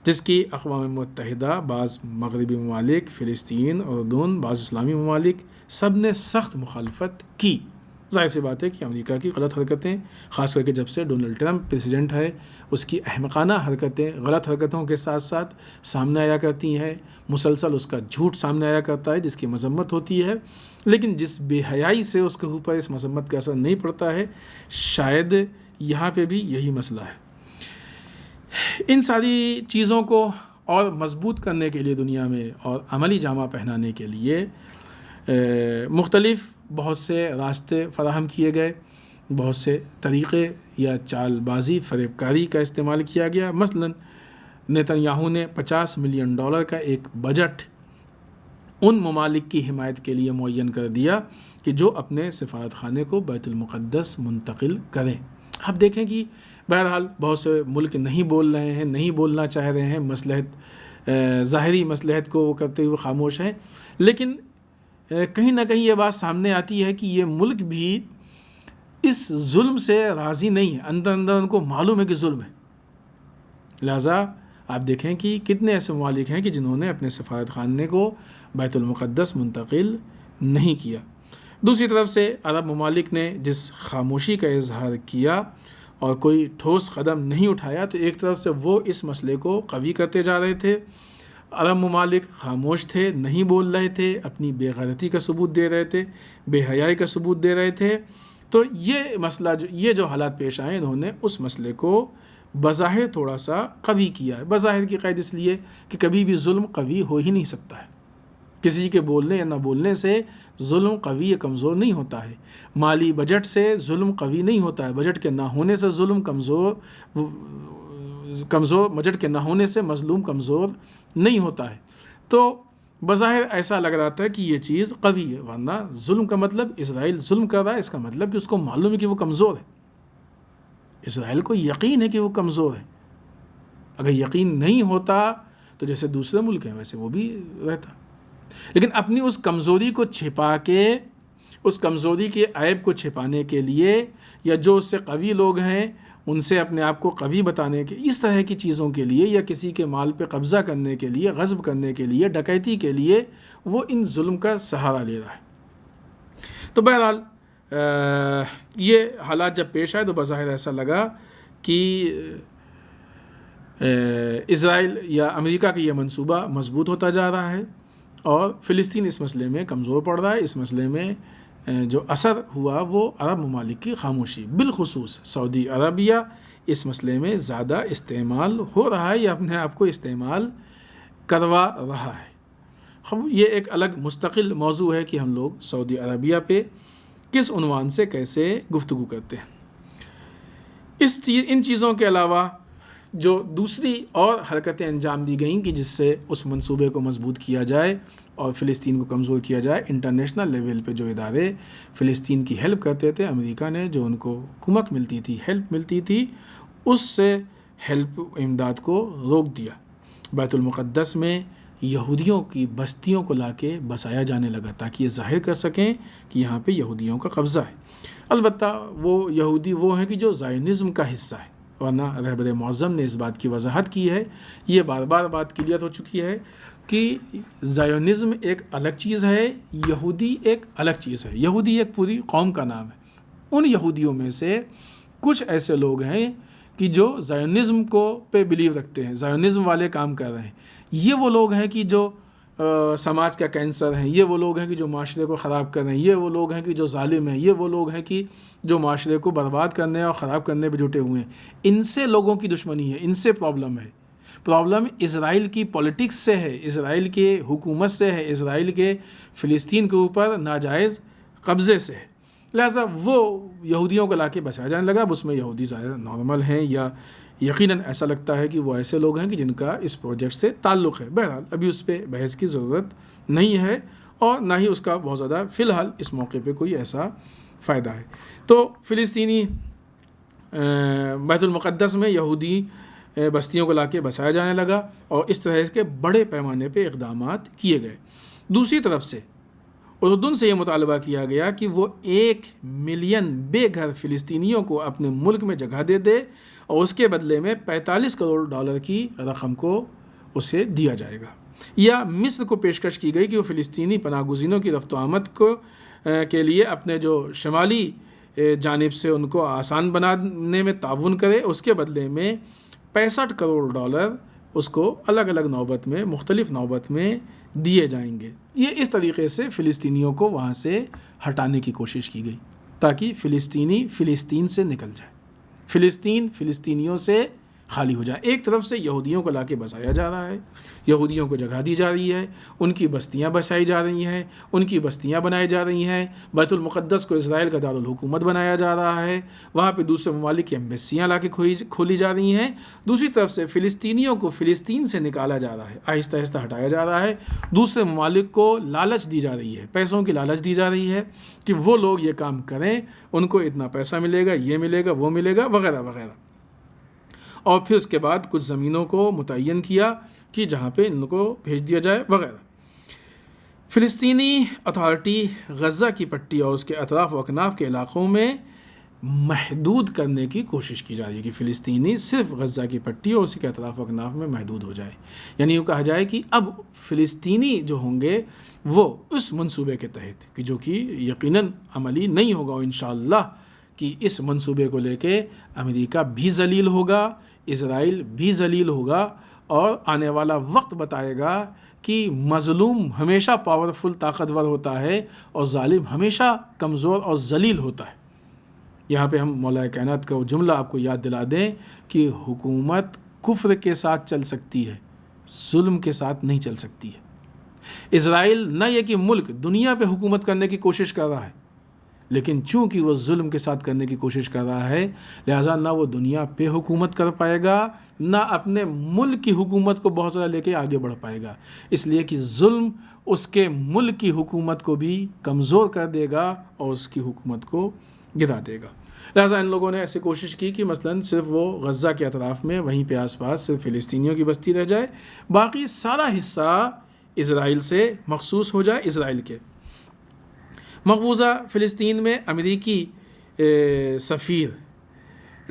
جس کی اقوام متحدہ، بعض مغربی ممالک، فلسطین، اردن، بعض اسلامی ممالک سب نے سخت مخالفت کی۔ ظاہر سی بات ہے کہ امریکہ کی غلط حرکتیں، خاص کر کے جب سے ڈونلڈ ٹرمپ پریزیڈنٹ ہے، اس کی احمقانہ حرکتیں، غلط حرکتوں کے ساتھ ساتھ سامنے آیا کرتی ہیں، مسلسل اس کا جھوٹ سامنے آیا کرتا ہے، جس کی مذمت ہوتی ہے، لیکن جس بے حیائی سے اس کے اوپر اس مذمت کا اثر نہیں پڑتا ہے، شاید یہاں پہ بھی یہی مسئلہ ہے۔ ان ساری چیزوں کو اور مضبوط کرنے کے لیے دنیا میں اور عملی جامہ پہنانے کے لیے مختلف بہت سے راستے فراہم کیے گئے، بہت سے طریقے یا چال بازی، فریب کاری کا استعمال کیا گیا۔ مثلاً نیتن نے $50 ملین کا ایک بجٹ ان ممالک کی حمایت کے لیے معین کر دیا کہ جو اپنے سفارت خانے کو بیت المقدس منتقل کریں۔ آپ دیکھیں کہ بہرحال بہت سے ملک نہیں بول رہے ہیں، نہیں بولنا چاہ رہے ہیں، مصلحت، ظاہری مصلحت کو وہ کرتے ہوئے خاموش ہیں، لیکن کہیں نہ کہیں یہ بات سامنے آتی ہے کہ یہ ملک بھی اس ظلم سے راضی نہیں ہے، اندر ان کو معلوم ہے کہ ظلم ہے۔ لہٰذا آپ دیکھیں کہ کتنے ایسے ممالک ہیں کہ جنہوں نے اپنے سفارت خانے کو بیت المقدس منتقل نہیں کیا۔ دوسری طرف سے عرب ممالک نے جس خاموشی کا اظہار کیا اور کوئی ٹھوس قدم نہیں اٹھایا، تو ایک طرف سے وہ اس مسئلے کو قوی کرتے جا رہے تھے۔ عرب ممالک خاموش تھے، نہیں بول رہے تھے، اپنی بے غیرتی کا ثبوت دے رہے تھے، بے حیائی کا ثبوت دے رہے تھے۔ تو یہ مسئلہ یہ جو حالات پیش آئے، انہوں نے اس مسئلے کو بظاہر تھوڑا سا قوی کیا ہے۔ بظاہر کی قید اس لیے کہ کبھی بھی ظلم قوی ہو ہی نہیں سکتا ہے، کسی کے بولنے یا نہ بولنے سے ظلم قوی یا کمزور نہیں ہوتا ہے، مالی بجٹ سے ظلم قوی نہیں ہوتا ہے، بجٹ کے نہ ہونے سے ظلم کمزور بجٹ کے نہ ہونے سے مظلوم کمزور نہیں ہوتا ہے۔ تو بظاہر ایسا لگ رہا تھا کہ یہ چیز قوی ہے، ورنہ ظلم کا مطلب اسرائیل ظلم کر رہا ہے، اس کا مطلب کہ اس کو معلوم ہے کہ وہ کمزور ہے، اسرائیل کو یقین ہے کہ وہ کمزور ہے۔ اگر یقین نہیں ہوتا تو جیسے دوسرے ملک ہیں ویسے وہ بھی رہتا، لیکن اپنی اس کمزوری کو چھپا کے، اس کمزوری کے عیب کو چھپانے کے لیے، یا جو اس سے قوی لوگ ہیں ان سے اپنے آپ کو قوی بتانے کے، اس طرح کی چیزوں کے لیے، یا کسی کے مال پہ قبضہ کرنے کے لیے، غصب کرنے کے لیے، ڈکیتی کے لیے، وہ ان ظلم کا سہارا لے رہا ہے۔ تو بہرحال یہ حالات جب پیش آئے تو بظاہر ایسا لگا کہ اسرائیل یا امریکہ کا یہ منصوبہ مضبوط ہوتا جا رہا ہے، اور فلسطین اس مسئلے میں کمزور پڑ رہا ہے۔ اس مسئلے میں جو اثر ہوا وہ عرب ممالک کی خاموشی، بالخصوص سعودی عربیہ اس مسئلے میں زیادہ استعمال ہو رہا ہے یا اپنے آپ کو استعمال کروا رہا ہے۔ یہ ایک الگ مستقل موضوع ہے کہ ہم لوگ سعودی عربیہ پہ کس عنوان سے کیسے گفتگو کرتے ہیں۔ ان چیزوں کے علاوہ جو دوسری اور حرکتیں انجام دی گئیں کہ جس سے اس منصوبے کو مضبوط کیا جائے اور فلسطین کو کمزور کیا جائے، انٹرنیشنل لیول پہ جو ادارے فلسطین کی ہیلپ کرتے تھے، امریکہ نے جو ان کو کمک ملتی تھی، ہیلپ ملتی تھی، اس سے ہیلپ امداد کو روک دیا۔ بیت المقدس میں یہودیوں کی بستیوں کو لا کے بسایا جانے لگا تاکہ یہ ظاہر کر سکیں کہ یہاں پہ یہودیوں کا قبضہ ہے۔ البتہ وہ یہودی وہ ہیں کہ جو زائنزم کا حصہ ہے، ورنہ رہبر معظم نے اس بات کی وضاحت کی ہے، یہ بار بار بات کلیئر ہو چکی ہے کہ زائنزم ایک الگ چیز ہے، یہودی ایک الگ چیز ہے۔ یہودی ایک پوری قوم کا نام ہے۔ ان یہودیوں میں سے کچھ ایسے لوگ ہیں کہ جو زائنزم کو پہ بلیو رکھتے ہیں، زائنزم والے کام کر رہے ہیں۔ یہ وہ لوگ ہیں کہ جو سماج کا کینسر ہیں، یہ وہ لوگ ہیں کہ جو معاشرے کو خراب کر رہے ہیں، یہ وہ لوگ ہیں کہ جو ظالم ہیں، یہ وہ لوگ ہیں کہ جو معاشرے کو برباد کرنے اور خراب کرنے پہ جٹے ہوئے ہیں۔ ان سے لوگوں کی دشمنی ہے، ان سے پرابلم ہے۔ پرابلم اسرائیل کی پولیٹکس سے ہے، اسرائیل کے حکومت سے ہے، اسرائیل کے فلسطین کے اوپر ناجائز قبضے سے ہے۔ لہٰذا وہ یہودیوں کو لا کے بسایا جانے لگا۔ اب اس میں یہودی ظاہر نارمل ہیں یا یقیناً ایسا لگتا ہے کہ وہ ایسے لوگ ہیں کہ جن کا اس پروجیکٹ سے تعلق ہے۔ بہرحال ابھی اس پہ بحث کی ضرورت نہیں ہے اور نہ ہی اس کا بہت زیادہ فی الحال اس موقع پہ کوئی ایسا فائدہ ہے۔ تو فلسطینی بیت المقدس میں یہودی بستیوں کو لا کے بسایا جانے لگا اور اس طرح کے بڑے پیمانے پہ اقدامات کیے گئے۔ دوسری طرف سے اردن سے یہ مطالبہ کیا گیا کہ وہ 1 ملین بے گھر فلسطینیوں کو اپنے ملک میں جگہ دے دے اور اس کے بدلے میں 45 کروڑ ڈالر کی رقم کو اسے دیا جائے گا۔ یا مصر کو پیشکش کی گئی کہ وہ فلسطینی پناہ گزینوں کی رفت و آمد کے لیے اپنے جو شمالی جانب سے ان کو آسان بنانے میں تعاون کرے، اس کے بدلے میں 65 کروڑ ڈالر اس کو الگ الگ نوبت میں، مختلف نوبت میں دیے جائیں گے۔ یہ اس طریقے سے فلسطینیوں کو وہاں سے ہٹانے کی کوشش کی گئی تاکہ فلسطینی فلسطین سے نکل جائے، فلسطین فلسطینیوں سے خالی ہو جائے۔ ایک طرف سے یہودیوں کو لا کے بسایا جا رہا ہے، یہودیوں کو جگہ دی جا رہی ہے، ان کی بستیاں بسائی جا رہی ہیں، ان کی بستیاں بنائی جا رہی ہیں، بیت المقدس کو اسرائیل کا دارالحکومت بنایا جا رہا ہے، وہاں پہ دوسرے ممالک کی ایمبیسیاں لا کے کھولی جا رہی ہیں۔ دوسری طرف سے فلسطینیوں کو فلسطین سے نکالا جا رہا ہے، آہستہ آہستہ ہٹایا جا رہا ہے۔ دوسرے ممالک کو لالچ دی جا رہی ہے، پیسوں کی لالچ دی جا رہی ہے کہ وہ لوگ یہ کام کریں، ان کو اتنا پیسہ ملے گا، یہ ملے گا، وہ ملے گا، وغیرہ وغیرہ۔ اور پھر اس کے بعد کچھ زمینوں کو متعین کیا کہ جہاں پہ ان کو بھیج دیا جائے وغیرہ۔ فلسطینی اتھارٹی غزہ کی پٹی اور اس کے اطراف و اکناف کے علاقوں میں محدود کرنے کی کوشش کی جا رہی ہے کہ فلسطینی صرف غزہ کی پٹی اور اسی کے اطراف و اکناف میں محدود ہو جائے۔ یعنی یوں کہا جائے کہ اب فلسطینی جو ہوں گے وہ اس منصوبے کے تحت، کہ جو کہ یقیناً عملی نہیں ہوگا انشاءاللہ، کہ اس منصوبے کو لے کے امریکہ بھی ذلیل ہوگا، اسرائیل بھی ذلیل ہوگا، اور آنے والا وقت بتائے گا کہ مظلوم ہمیشہ پاورفل طاقتور ہوتا ہے اور ظالم ہمیشہ کمزور اور ذلیل ہوتا ہے۔ یہاں پہ ہم مولا کائنات کا وہ جملہ آپ کو یاد دلا دیں کہ حکومت کفر کے ساتھ چل سکتی ہے، ظلم کے ساتھ نہیں چل سکتی ہے۔ اسرائیل نہ یہ کہ ملک دنیا پہ حکومت کرنے کی کوشش کر رہا ہے، لیکن چونکہ وہ ظلم کے ساتھ کرنے کی کوشش کر رہا ہے، لہٰذا نہ وہ دنیا پہ حکومت کر پائے گا، نہ اپنے ملک کی حکومت کو بہت زیادہ لے کے آگے بڑھ پائے گا، اس لیے کہ ظلم اس کے ملک کی حکومت کو بھی کمزور کر دے گا اور اس کی حکومت کو گرا دے گا۔ لہٰذا ان لوگوں نے ایسی کوشش کی کہ مثلاً صرف وہ غزہ کے اطراف میں، وہیں پہ آس پاس صرف فلسطینیوں کی بستی رہ جائے، باقی سارا حصہ اسرائیل سے مخصوص ہو جائے، اسرائیل کے۔ مقبوضہ فلسطین میں امریکی سفیر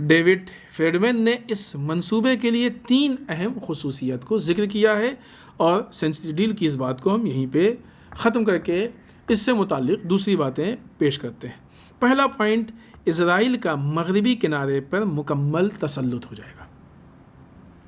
ڈیوڈ فریڈمین نے اس منصوبے کے لیے 3 اہم خصوصیت کو ذکر کیا ہے، اور سینچری ڈیل کی اس بات کو ہم یہیں پہ ختم کر کے اس سے متعلق دوسری باتیں پیش کرتے ہیں۔ پہلا پوائنٹ، اسرائیل کا مغربی کنارے پر مکمل تسلط ہو جائے گا۔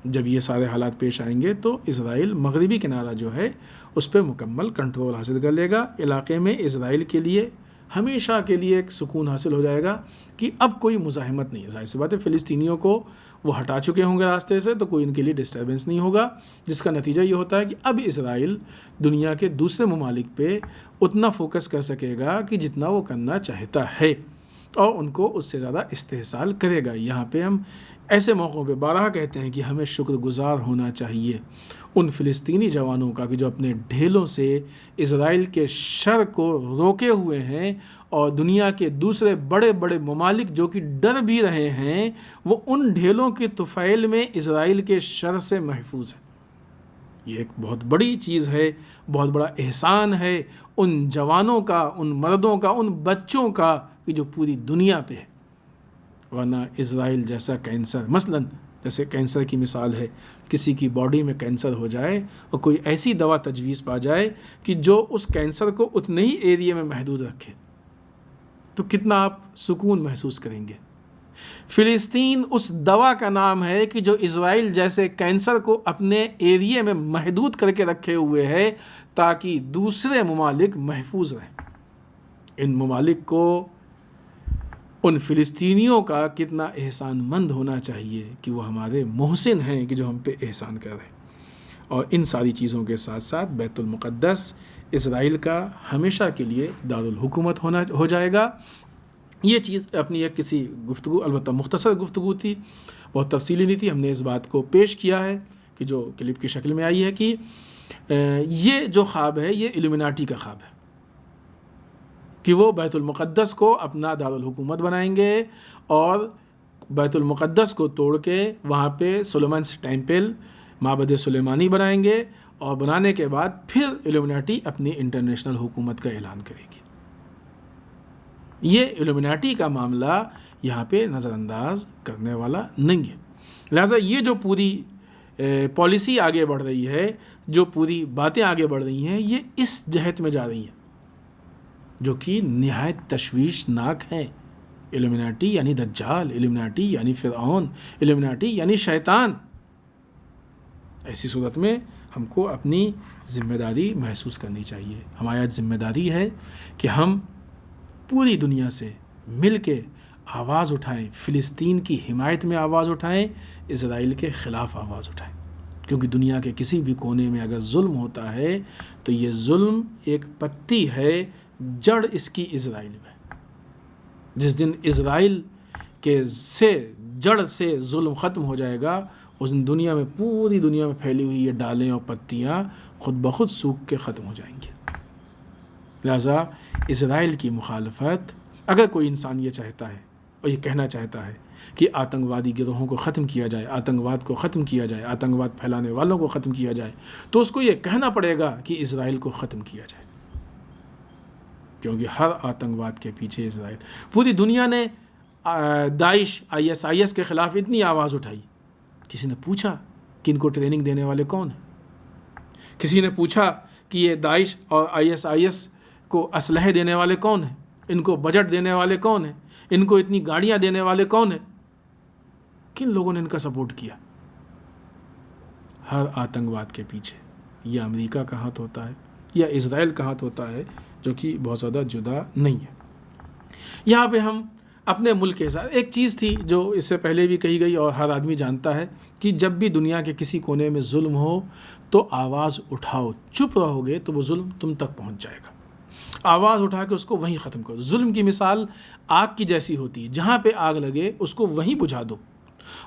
جب یہ سارے حالات پیش آئیں گے تو اسرائیل مغربی کنارہ جو ہے اس پہ مکمل کنٹرول حاصل کر لے گا۔ علاقے میں اسرائیل کے لیے ہمیشہ کے لیے ایک سکون حاصل ہو جائے گا کہ اب کوئی مزاحمت نہیں ہے۔ ظاہر سی بات ہے، فلسطینیوں کو وہ ہٹا چکے ہوں گے راستے سے، تو کوئی ان کے لیے ڈسٹربنس نہیں ہوگا، جس کا نتیجہ یہ ہوتا ہے کہ اب اسرائیل دنیا کے دوسرے ممالک پہ اتنا فوکس کر سکے گا کہ جتنا وہ کرنا چاہتا ہے، اور ان کو اس سے زیادہ استحصال کرے گا۔ یہاں پہ ہم ایسے موقعوں پہ بارہا کہتے ہیں کہ ہمیں شکر گزار ہونا چاہیے ان فلسطینی جوانوں کا کہ جو اپنے ڈھیلوں سے اسرائیل کے شر کو روکے ہوئے ہیں، اور دنیا کے دوسرے بڑے بڑے ممالک جو کہ ڈر بھی رہے ہیں وہ ان ڈھیلوں کی طفیل میں اسرائیل کے شر سے محفوظ ہیں۔ یہ ایک بہت بڑی چیز ہے، بہت بڑا احسان ہے ان جوانوں کا، ان مردوں کا، ان بچوں کا کہ جو پوری دنیا پہ ہے۔ ورنہ اسرائیل جیسا کینسر، مثلا جیسے کینسر کی مثال ہے، کسی کی باڈی میں کینسر ہو جائے اور کوئی ایسی دوا تجویز پا جائے کہ جو اس کینسر کو اتنے ہی ایریے میں محدود رکھے، تو کتنا آپ سکون محسوس کریں گے۔ فلسطین اس دوا کا نام ہے کہ جو اسرائیل جیسے کینسر کو اپنے ایریے میں محدود کر کے رکھے ہوئے ہے تاکہ دوسرے ممالک محفوظ رہیں۔ ان ممالک کو، ان فلسطینیوں کا کتنا احسان مند ہونا چاہیے کہ وہ ہمارے محسن ہیں کہ جو ہم پہ احسان کر رہے ہیں۔ اور ان ساری چیزوں کے ساتھ ساتھ بیت المقدس اسرائیل کا ہمیشہ کے لیے دارالحکومت ہو جائے گا۔ یہ چیز اپنی ایک کسی گفتگو، البتہ مختصر گفتگو تھی، بہت تفصیلی نہیں تھی، ہم نے اس بات کو پیش کیا ہے کہ جو کلپ کی شکل میں آئی ہے کہ یہ جو خواب ہے یہ الومناٹی کا خواب ہے کہ وہ بیت المقدس کو اپنا دارالحکومت بنائیں گے اور بیت المقدس کو توڑ کے وہاں پہ سلیمانس ٹیمپل، معبد سلیمانی بنائیں گے، اور بنانے کے بعد پھر الومناٹی اپنی انٹرنیشنل حکومت کا اعلان کرے گی۔ یہ الومناٹی کا معاملہ یہاں پہ نظر انداز کرنے والا نہیں ہے۔ لہٰذا یہ جو پوری پالیسی آگے بڑھ رہی ہے، جو پوری باتیں آگے بڑھ رہی ہیں، یہ اس جہت میں جا رہی ہیں جو کہ نہایت تشویشناک ہیں۔ الومناٹی یعنی دجال، الومناٹی یعنی فرعون، الومناٹی یعنی شیطان۔ ایسی صورت میں ہم کو اپنی ذمہ داری محسوس کرنی چاہیے۔ ہماری آج ذمہ داری ہے کہ ہم پوری دنیا سے مل کے آواز اٹھائیں، فلسطین کی حمایت میں آواز اٹھائیں، اسرائیل کے خلاف آواز اٹھائیں، کیونکہ دنیا کے کسی بھی کونے میں اگر ظلم ہوتا ہے تو یہ ظلم ایک پتی ہے، جڑ اس کی اسرائیل میں۔ جس دن اسرائیل کے جڑ سے ظلم ختم ہو جائے گا، اس دن دنیا میں، پوری دنیا میں پھیلی ہوئی یہ ڈالیں اور پتیاں خود بخود سوکھ کے ختم ہو جائیں گی۔ لہٰذا اسرائیل کی مخالفت، اگر کوئی انسان یہ چاہتا ہے اور یہ کہنا چاہتا ہے کہ آتنکوادی گروہوں کو ختم کیا جائے، آتنکواد کو ختم کیا جائے، آتنکواد پھیلانے والوں کو ختم کیا جائے، تو اس کو یہ کہنا پڑے گا کہ اسرائیل کو ختم کیا جائے، کیونکہ ہر آتنکواد کے پیچھے اسرائیل۔ پوری دنیا نے داعش، ISIS کے خلاف اتنی آواز اٹھائی، کسی نے پوچھا کہ ان کو ٹریننگ دینے والے کون ہیں؟ کسی نے پوچھا کہ یہ داعش اور ISIS کو اسلحے دینے والے کون ہیں؟ ان کو بجٹ دینے والے کون ہیں؟ ان کو اتنی گاڑیاں دینے والے کون ہیں؟ کن لوگوں نے ان کا سپورٹ کیا؟ ہر آتنکواد کے پیچھے یا امریکہ کا ہاتھ ہوتا ہے یا اسرائیل کا ہاتھ ہوتا ہے، جو کہ بہت زیادہ جدا نہیں ہے۔ یہاں پہ ہم اپنے ملک کے ساتھ ایک چیز تھی جو اس سے پہلے بھی کہی گئی اور ہر آدمی جانتا ہے کہ جب بھی دنیا کے کسی کونے میں ظلم ہو تو آواز اٹھاؤ، چپ رہو گے تو وہ ظلم تم تک پہنچ جائے گا۔ آواز اٹھا کے اس کو وہیں ختم کرو۔ ظلم کی مثال آگ کی جیسی ہوتی ہے، جہاں پہ آگ لگے اس کو وہیں بجھا دو۔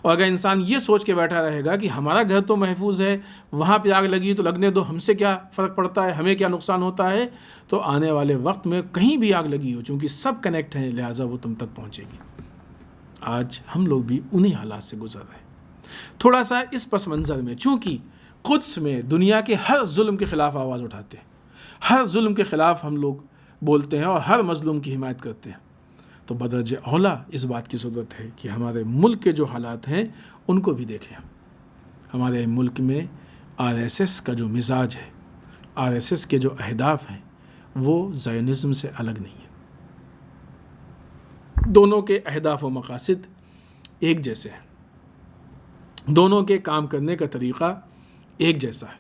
اور اگر انسان یہ سوچ کے بیٹھا رہے گا کہ ہمارا گھر تو محفوظ ہے، وہاں پہ آگ لگی تو لگنے دو، ہم سے کیا فرق پڑتا ہے، ہمیں کیا نقصان ہوتا ہے، تو آنے والے وقت میں کہیں بھی آگ لگی ہو، چونکہ سب کنیکٹ ہیں، لہٰذا وہ تم تک پہنچے گی۔ آج ہم لوگ بھی انہی حالات سے گزر رہے ہیں۔ تھوڑا سا اس پس منظر میں، چونکہ قدس میں دنیا کے ہر ظلم کے خلاف آواز اٹھاتے ہیں، ہر ظلم کے خلاف ہم لوگ بولتے ہیں اور ہر مظلوم کی حمایت کرتے ہیں، تو بدرجہ اولا اس بات کی ضرورت ہے کہ ہمارے ملک کے جو حالات ہیں ان کو بھی دیکھیں۔ ہمارے ملک میں RSS کا جو مزاج ہے، RSS کے جو اہداف ہیں، وہ زائونزم سے الگ نہیں ہے۔ دونوں کے اہداف و مقاصد ایک جیسے ہیں، دونوں کے کام کرنے کا طریقہ ایک جیسا ہے۔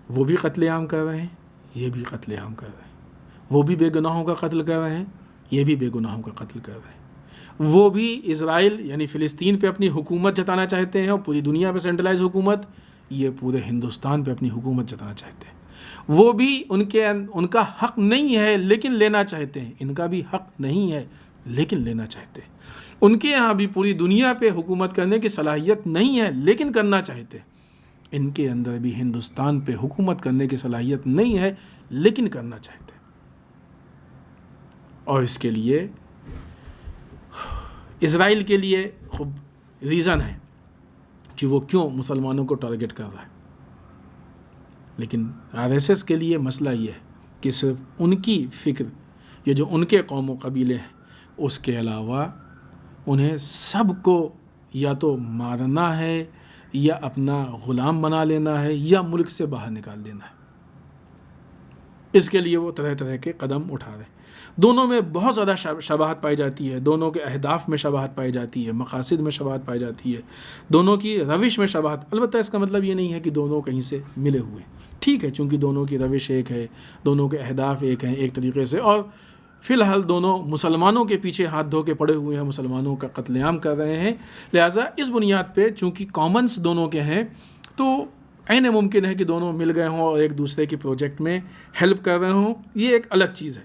وہ بھی قتل عام کر رہے ہیں، یہ بھی قتل عام کر رہے ہیں۔ وہ بھی بے گناہوں کا قتل کر رہے ہیں، یہ بھی بے گناہوں کا قتل کر رہے ہیں۔ وہ بھی اسرائیل یعنی فلسطین پہ اپنی حکومت جتانا چاہتے ہیں اور پوری دنیا پہ سینٹرلائز حکومت، یہ پورے ہندوستان پہ اپنی حکومت جتانا چاہتے ہیں۔ وہ بھی ان کا حق نہیں ہے لیکن لینا چاہتے ہیں، ان کا بھی حق نہیں ہے لیکن لینا چاہتے ہیں۔ ان کے یہاں بھی پوری دنیا پہ حکومت کرنے کی صلاحیت نہیں ہے لیکن کرنا چاہتے ہیں. ان کے اندر بھی ہندوستان پہ حکومت کرنے کی صلاحیت نہیں ہے لیکن کرنا چاہتے ہیں. اور اس کے لیے اسرائیل کے لیے خوب ریزن ہے کہ وہ کیوں مسلمانوں کو ٹارگٹ کر رہا ہے. لیکن RSS کے لیے مسئلہ یہ ہے کہ صرف ان کی فکر، یہ جو ان کے قوم و قبیلے ہیں، اس کے علاوہ انہیں سب کو یا تو مارنا ہے یا اپنا غلام بنا لینا ہے یا ملک سے باہر نکال دینا ہے. اس کے لیے وہ طرح طرح کے قدم اٹھا رہے ہیں. دونوں میں بہت زیادہ شباہت پائی جاتی ہے، دونوں کے اہداف میں شباہت پائی جاتی ہے، مقاصد میں شباہت پائی جاتی ہے، دونوں کی روش میں شباہت. البتہ اس کا مطلب یہ نہیں ہے کہ دونوں کہیں سے ملے ہوئے. ٹھیک ہے، چونکہ دونوں کی روش ایک ہے، دونوں کے اہداف ایک ہیں ایک طریقے سے، اور فی الحال دونوں مسلمانوں کے پیچھے ہاتھ دھو کے پڑے ہوئے ہیں، مسلمانوں کا قتل عام کر رہے ہیں. لہٰذا اس بنیاد پہ چونکہ کامنس دونوں کے ہیں تو عین ممکن ہے کہ دونوں مل گئے ہوں اور ایک دوسرے کی پروجیکٹ میں ہیلپ کر رہے ہوں. یہ ایک الگ چیز ہے،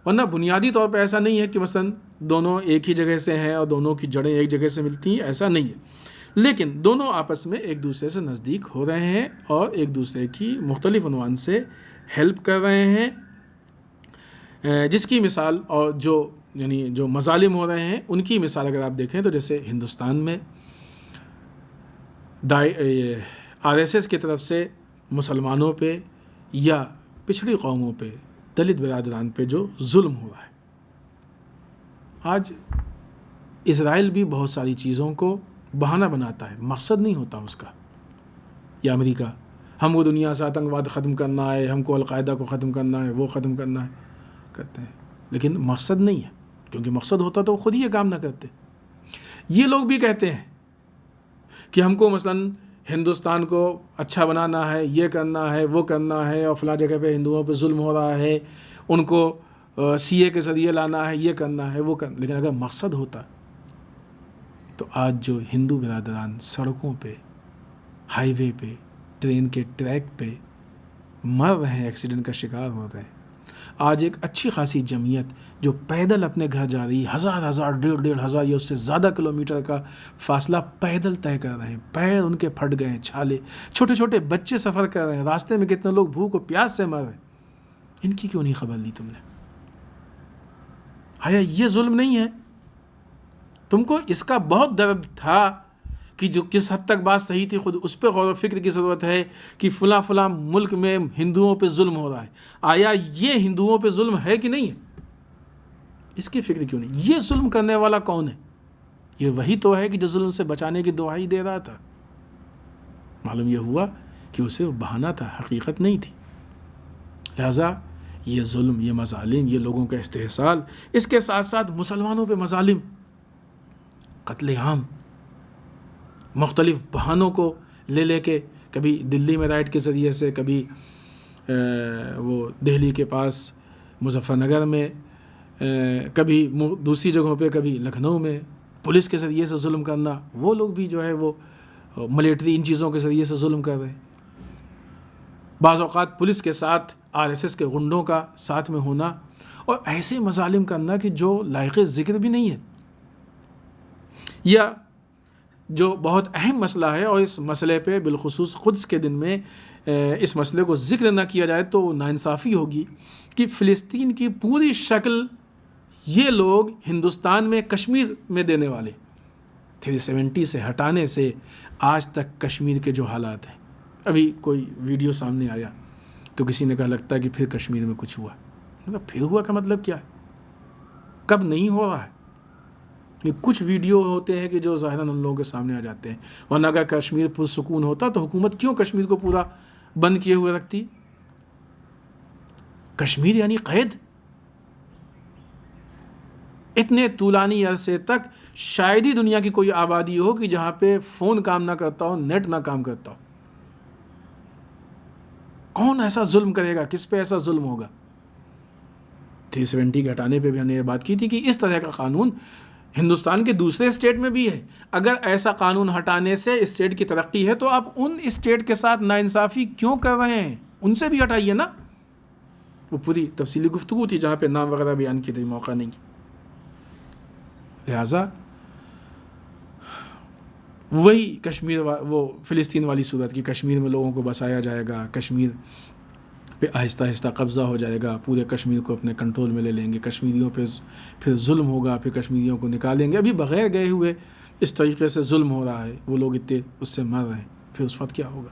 ورنہ بنیادی طور پہ ایسا نہیں ہے کہ مثلا دونوں ایک ہی جگہ سے ہیں اور دونوں کی جڑیں ایک جگہ سے ملتی ہیں، ایسا نہیں ہے. لیکن دونوں آپس میں ایک دوسرے سے نزدیک ہو رہے ہیں اور ایک دوسرے کی مختلف عنوان سے ہیلپ کر رہے ہیں. جس کی مثال اور جو مظالم ہو رہے ہیں ان کی مثال اگر آپ دیکھیں تو جیسے ہندوستان میں RSS کی طرف سے مسلمانوں پہ یا پچھڑی قوموں پہ، دلت برادران پہ جو ظلم ہوا ہے. آج اسرائیل بھی بہت ساری چیزوں کو بہانہ بناتا ہے، مقصد نہیں ہوتا اس کا. یا امریکہ، ہم کو دنیا سے آتنکواد ختم کرنا ہے، ہم کو القاعدہ کو ختم کرنا ہے، وہ ختم کرنا ہے کرتے ہیں، لیکن مقصد نہیں ہے. کیونکہ مقصد ہوتا تو خود ہی یہ کام نہ کرتے. یہ لوگ بھی کہتے ہیں کہ ہم کو مثلاً ہندوستان کو اچھا بنانا ہے، یہ کرنا ہے، وہ کرنا ہے، اور فلاں جگہ پہ ہندوؤں پہ ظلم ہو رہا ہے، ان کو CA کے ذریعے لانا ہے، یہ کرنا ہے، وہ کرنا. لیکن اگر مقصد ہوتا تو آج جو ہندو برادران سڑکوں پہ، ہائی وے پہ، ٹرین کے ٹریک پہ مر رہے ہیں، ایکسیڈنٹ کا شکار ہو رہے ہیں. آج ایک اچھی خاصی جمعیت جو پیدل اپنے گھر جا رہی، ہزار 1,500 یا اس سے زیادہ کلومیٹر کا فاصلہ پیدل طے کر رہے ہیں، پیر ان کے پھٹ گئے ہیں، چھالے، چھوٹے چھوٹے بچے سفر کر رہے ہیں، راستے میں کتنے لوگ بھوک و پیاس سے مر رہے ہیں. ان کی کیوں نہیں خبر لی تم نے؟ آیا یہ ظلم نہیں ہے؟ تم کو اس کا بہت درد تھا کہ جو کس حد تک بات صحیح تھی، خود اس پہ غور و فکر کی ضرورت ہے کہ فلاں فلاں ملک میں ہندوؤں پہ ظلم ہو رہا ہے. آیا یہ ہندوؤں پہ ظلم ہے کہ نہیں ہے؟ اس کی فکر کیوں نہیں؟ یہ ظلم کرنے والا کون ہے؟ یہ وہی تو ہے کہ جو ظلم سے بچانے کی دعائی دے رہا تھا. معلوم یہ ہوا کہ وہ صرف بہانہ تھا، حقیقت نہیں تھی. لہٰذا یہ ظلم، یہ مظالم، یہ لوگوں کا استحصال، اس کے ساتھ ساتھ مسلمانوں پہ مظالم، قتل عام، مختلف بہانوں کو لے کے، کبھی دلی میں رائٹ کے ذریعے سے، کبھی وہ دہلی کے پاس مظفر نگر میں، کبھی دوسری جگہوں پہ، کبھی لکھنؤ میں پولیس کے ذریعے سے ظلم کرنا. وہ لوگ بھی جو ہے وہ ملٹری ان چیزوں کے ذریعے سے ظلم کر رہے ہیں. بعض اوقات پولیس کے ساتھ RSS کے غنڈوں کا ساتھ میں ہونا، اور ایسے مظالم کرنا کہ جو لائق ذکر بھی نہیں ہے. یا جو بہت اہم مسئلہ ہے، اور اس مسئلے پہ بالخصوص قدس کے دن میں اس مسئلے کو ذکر نہ کیا جائے تو ناانصافی ہوگی، کہ فلسطین کی پوری شکل یہ لوگ ہندوستان میں کشمیر میں دینے والے 370 سے ہٹانے سے آج تک کشمیر کے جو حالات ہیں. ابھی کوئی ویڈیو سامنے آیا تو کسی نے کہا لگتا ہے کہ پھر کشمیر میں کچھ ہوا. پھر ہوا کا مطلب کیا ہے؟ کب نہیں ہو رہا ہے؟ یہ کچھ ویڈیو ہوتے ہیں کہ جو ظاہراً ان لوگوں کے سامنے آ جاتے ہیں، ورنہ اگر کشمیر پرسکون ہوتا تو حکومت کیوں کشمیر کو پورا بند کیے ہوئے رکھتی؟ کشمیر یعنی قید. اتنے طولانی عرصے تک شاید ہی دنیا کی کوئی آبادی ہو کہ جہاں پہ فون کام نہ کرتا ہو، نیٹ نہ کام کرتا ہو. کون ایسا ظلم کرے گا؟ کس پہ ایسا ظلم ہوگا؟ 370 کے ہٹانے پہ بھی ہم نے یہ بات کی تھی کہ اس طرح کا قانون ہندوستان کے دوسرے اسٹیٹ میں بھی ہے. اگر ایسا قانون ہٹانے سے اسٹیٹ کی ترقی ہے تو آپ ان اسٹیٹ کے ساتھ ناانصافی کیوں کر رہے ہیں؟ ان سے بھی ہٹائیے نا. وہ پوری تفصیلی گفتگو تھی جہاں پہ نام وغیرہ بیان کی تھی، موقع نہیں. لہٰذا وہی کشمیر وہ فلسطین والی صورت کی کشمیر میں لوگوں کو بسایا جائے گا، کشمیر پہ آہستہ آہستہ قبضہ ہو جائے گا، پورے کشمیر کو اپنے کنٹرول میں لے لیں گے، کشمیریوں پہ پھر ظلم ہوگا، پھر کشمیریوں کو نکالیں گے. ابھی بغیر گئے ہوئے اس طریقے سے ظلم ہو رہا ہے، وہ لوگ اتنے اس سے مر رہے ہیں، پھر اس وقت کیا ہوگا؟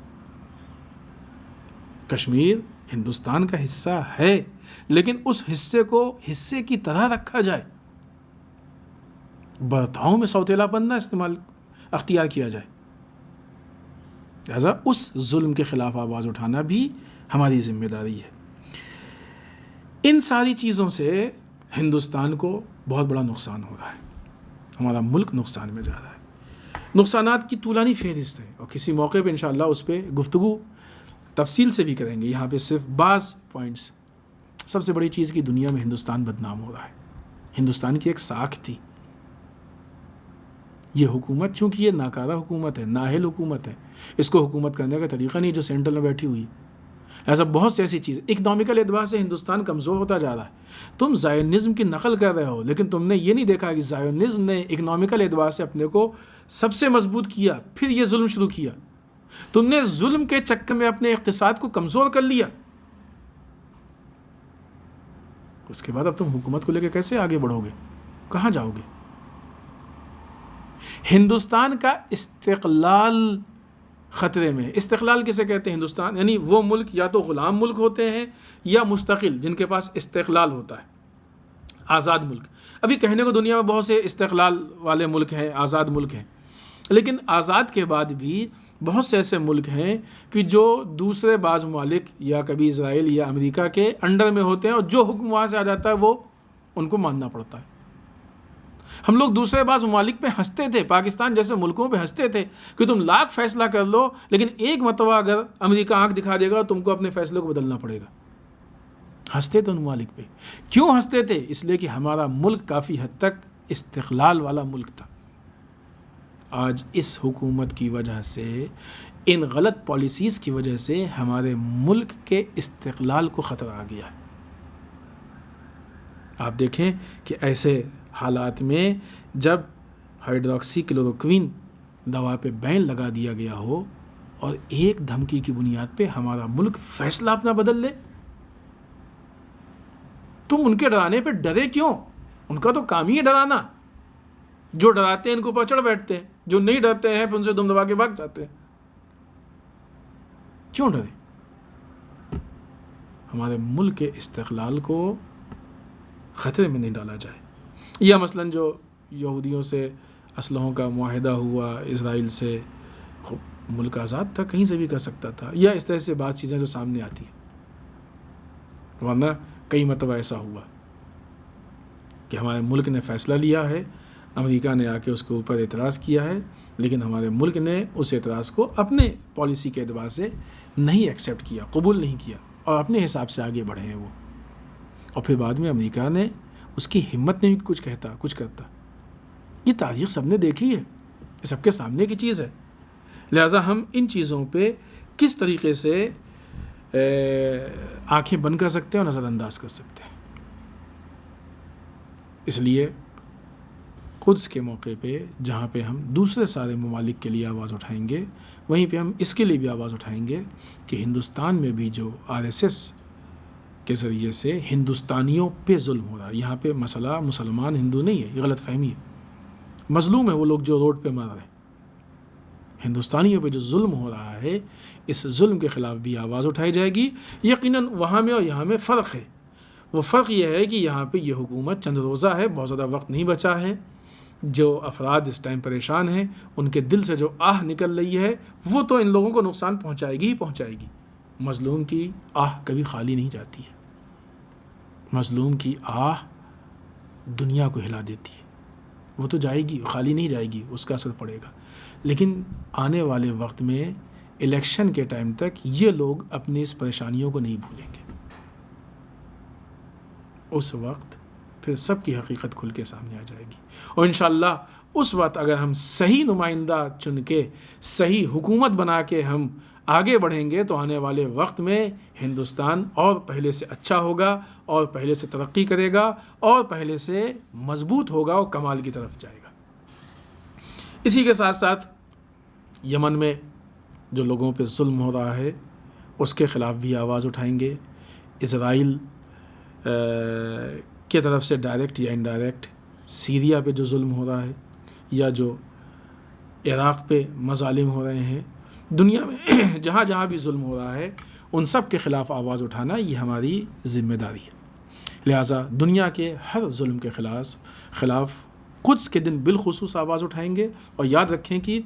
کشمیر ہندوستان کا حصہ ہے، لیکن اس حصے کو حصے کی طرح رکھا جائے، برتاؤں میں سوتیلا پن نہ اختیار کیا جائے. لہٰذا اس ظلم کے خلاف آواز اٹھانا بھی ہماری ذمہ داری ہے. ان ساری چیزوں سے ہندوستان کو بہت بڑا نقصان ہو رہا ہے، ہمارا ملک نقصان میں جا رہا ہے. نقصانات کی طولانی فہرست ہے، اور کسی موقع پہ انشاءاللہ اس پہ گفتگو تفصیل سے بھی کریں گے. یہاں پہ صرف بعض پوائنٹس. سب سے بڑی چیز کی دنیا میں ہندوستان بدنام ہو رہا ہے. ہندوستان کی ایک ساکھ تھی. یہ حکومت چونکہ یہ ناکارہ حکومت ہے، نااہل حکومت ہے، اس کو حکومت کرنے کا طریقہ نہیں جو سینٹرل میں بیٹھی ہوئی. ایسا بہت سی ایسی چیز. اکنامیکل اعتبار سے ہندوستان کمزور ہوتا جا رہا ہے. تم زائونزم کی نقل کر رہے ہو، لیکن تم نے یہ نہیں دیکھا کہ زائونزم نے اکنامیکل اعتبار سے اپنے کو سب سے مضبوط کیا، پھر یہ ظلم شروع کیا. تم نے ظلم کے چکر میں اپنے اقتصاد کو کمزور کر لیا. اس کے بعد اب تم حکومت کو لے کے کیسے آگے بڑھو گے؟ کہاں جاؤ گے؟ ہندوستان کا استقلال خطرے میں. استقلال کسے کہتے ہیں؟ ہندوستان یعنی وہ ملک یا تو غلام ملک ہوتے ہیں یا مستقل، جن کے پاس استقلال ہوتا ہے، آزاد ملک. ابھی کہنے کو دنیا میں بہت سے استقلال والے ملک ہیں، آزاد ملک ہیں، لیکن آزاد کے بعد بھی بہت سے ایسے ملک ہیں کہ جو دوسرے بعض ممالک یا کبھی اسرائیل یا امریکہ کے انڈر میں ہوتے ہیں، اور جو حکم وہاں سے آ جاتا ہے وہ ان کو ماننا پڑتا ہے. ہم لوگ دوسرے بعض ممالک پہ ہنستے تھے، پاکستان جیسے ملکوں پہ ہنستے تھے کہ تم لاکھ فیصلہ کر لو، لیکن ایک مرتبہ اگر امریکہ آنکھ دکھا دے گا تم کو اپنے فیصلے کو بدلنا پڑے گا. ہنستے تھے ان ممالک پہ. کیوں ہنستے تھے؟ اس لیے کہ ہمارا ملک کافی حد تک استقلال والا ملک تھا. آج اس حکومت کی وجہ سے، ان غلط پالیسیز کی وجہ سے ہمارے ملک کے استقلال کو خطرہ آ گیا ہے. آپ دیکھیں کہ ایسے حالات میں جب ہائیڈروکسی کلوروکوین دوا پہ بین لگا دیا گیا ہو اور ایک دھمکی کی بنیاد پہ ہمارا ملک فیصلہ اپنا بدل لے، تم ان کے ڈرانے پہ ڈرے کیوں؟ ان کا تو کام ہی ہے ڈرانا. جو ڈراتے ہیں ان کو اوپر چڑھ بیٹھتے ہیں، جو نہیں ڈرتے ہیں پھر ان سے دم دبا کے بھاگ جاتے ہیں. کیوں ڈرے؟ ہمارے ملک کے استقلال کو خطرے میں نہیں ڈالا جائے. یا مثلا جو یہودیوں سے اسلحوں کا معاہدہ ہوا اسرائیل سے، ملک آزاد تھا، کہیں سے بھی کر سکتا تھا. یا اس طرح سے بعض چیزیں جو سامنے آتی ہیں، ورنہ کئی مرتبہ ایسا ہوا کہ ہمارے ملک نے فیصلہ لیا ہے، امریکہ نے آ کے اس کے اوپر اعتراض کیا ہے، لیکن ہمارے ملک نے اس اعتراض کو اپنے پالیسی کے اعتبار سے نہیں ایکسیپٹ کیا، قبول نہیں کیا، اور اپنے حساب سے آگے بڑھے ہیں وہ. اور پھر بعد میں امریکہ نے اس کی ہمت نہیں کچھ کہتا کچھ کرتا. یہ تاریخ سب نے دیکھی ہے، یہ سب کے سامنے کی چیز ہے. لہٰذا ہم ان چیزوں پہ کس طریقے سے آنکھیں بند کر سکتے ہیں اور نظر انداز کر سکتے ہیں. اس لیے قدس کے موقع پہ جہاں پہ ہم دوسرے سارے ممالک کے لیے آواز اٹھائیں گے، وہیں پہ ہم اس کے لیے بھی آواز اٹھائیں گے کہ ہندوستان میں بھی جو RSS کے ذریعے سے ہندوستانیوں پہ ظلم ہو رہا ہے. یہاں پہ مسئلہ مسلمان ہندو نہیں ہے، یہ غلط فہمی ہے. مظلوم ہے وہ لوگ جو روڈ پہ مر رہے ہیں. ہندوستانیوں پہ جو ظلم ہو رہا ہے، اس ظلم کے خلاف بھی آواز اٹھائی جائے گی. یقیناً وہاں میں اور یہاں میں فرق ہے. وہ فرق یہ ہے کہ یہاں پہ یہ حکومت چند روزہ ہے، بہت زیادہ وقت نہیں بچا ہے. جو افراد اس ٹائم پریشان ہیں، ان کے دل سے جو آہ نکل رہی ہے، وہ تو ان لوگوں کو نقصان پہنچائے گی ہی پہنچائے گی. مظلوم کی آہ کبھی خالی نہیں جاتی ہے. مظلوم کی آہ دنیا کو ہلا دیتی ہے. وہ تو جائے گی، خالی نہیں جائے گی، اس کا اثر پڑے گا. لیکن آنے والے وقت میں الیکشن کے ٹائم تک یہ لوگ اپنی اس پریشانیوں کو نہیں بھولیں گے. اس وقت پھر سب کی حقیقت کھل کے سامنے آ جائے گی. اور انشاءاللہ اس وقت اگر ہم صحیح نمائندہ چن کے، صحیح حکومت بنا کے ہم آگے بڑھیں گے تو آنے والے وقت میں ہندوستان اور پہلے سے اچھا ہوگا، اور پہلے سے ترقی کرے گا، اور پہلے سے مضبوط ہوگا اور کمال کی طرف جائے گا۔ اسی کے ساتھ ساتھ یمن میں جو لوگوں پہ ظلم ہو رہا ہے اس کے خلاف بھی آواز اٹھائیں گے۔ اسرائیل کی طرف سے ڈائریکٹ یا انڈائریکٹ سیریا پہ جو ظلم ہو رہا ہے، یا جو عراق پہ مظالم ہو رہے ہیں، دنیا میں جہاں جہاں بھی ظلم ہو رہا ہے ان سب کے خلاف آواز اٹھانا یہ ہماری ذمہ داری ہے۔ لہٰذا دنیا کے ہر ظلم کے خلاف قدس کے دن بالخصوص آواز اٹھائیں گے، اور یاد رکھیں کہ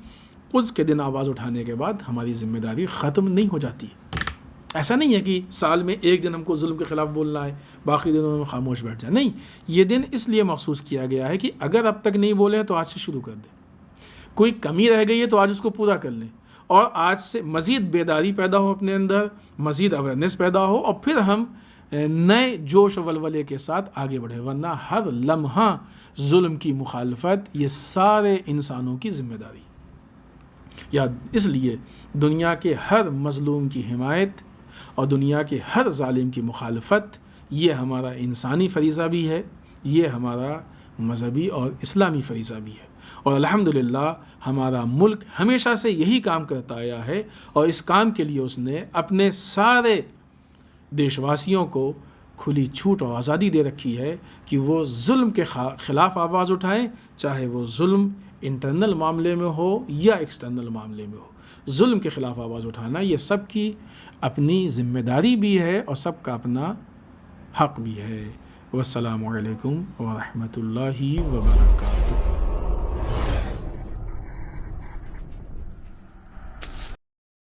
قدس کے دن آواز اٹھانے کے بعد ہماری ذمہ داری ختم نہیں ہو جاتی۔ ایسا نہیں ہے کہ سال میں ایک دن ہم کو ظلم کے خلاف بولنا ہے، باقی دنوں میں خاموش بیٹھ جائیں، نہیں، یہ دن اس لیے مخصوص کیا گیا ہے کہ اگر اب تک نہیں بولے تو آج سے شروع کر دیں، کوئی کمی رہ گئی ہے تو آج اس کو پورا کر لیں، اور آج سے مزید بیداری پیدا ہو اپنے اندر، مزید اویئرنیس پیدا ہو، اور پھر ہم نئے جوش و ولولے کے ساتھ آگے بڑھیں، ورنہ ہر لمحہ ظلم کی مخالفت یہ سارے انسانوں کی ذمہ داری۔ اس لیے دنیا کے ہر مظلوم کی حمایت اور دنیا کے ہر ظالم کی مخالفت یہ ہمارا انسانی فریضہ بھی ہے، یہ ہمارا مذہبی اور اسلامی فریضہ بھی ہے، اور الحمدللہ ہمارا ملک ہمیشہ سے یہی کام کرتا آیا ہے، اور اس کام کے لیے اس نے اپنے سارے دیش واسیوں کو کھلی چھوٹ اور آزادی دے رکھی ہے کہ وہ ظلم کے خلاف آواز اٹھائیں، چاہے وہ ظلم انٹرنل معاملے میں ہو یا ایکسٹرنل معاملے میں ہو۔ ظلم کے خلاف آواز اٹھانا یہ سب کی اپنی ذمہ داری بھی ہے اور سب کا اپنا حق بھی ہے۔ والسلام علیکم ورحمۃ اللہ وبرکاتہ۔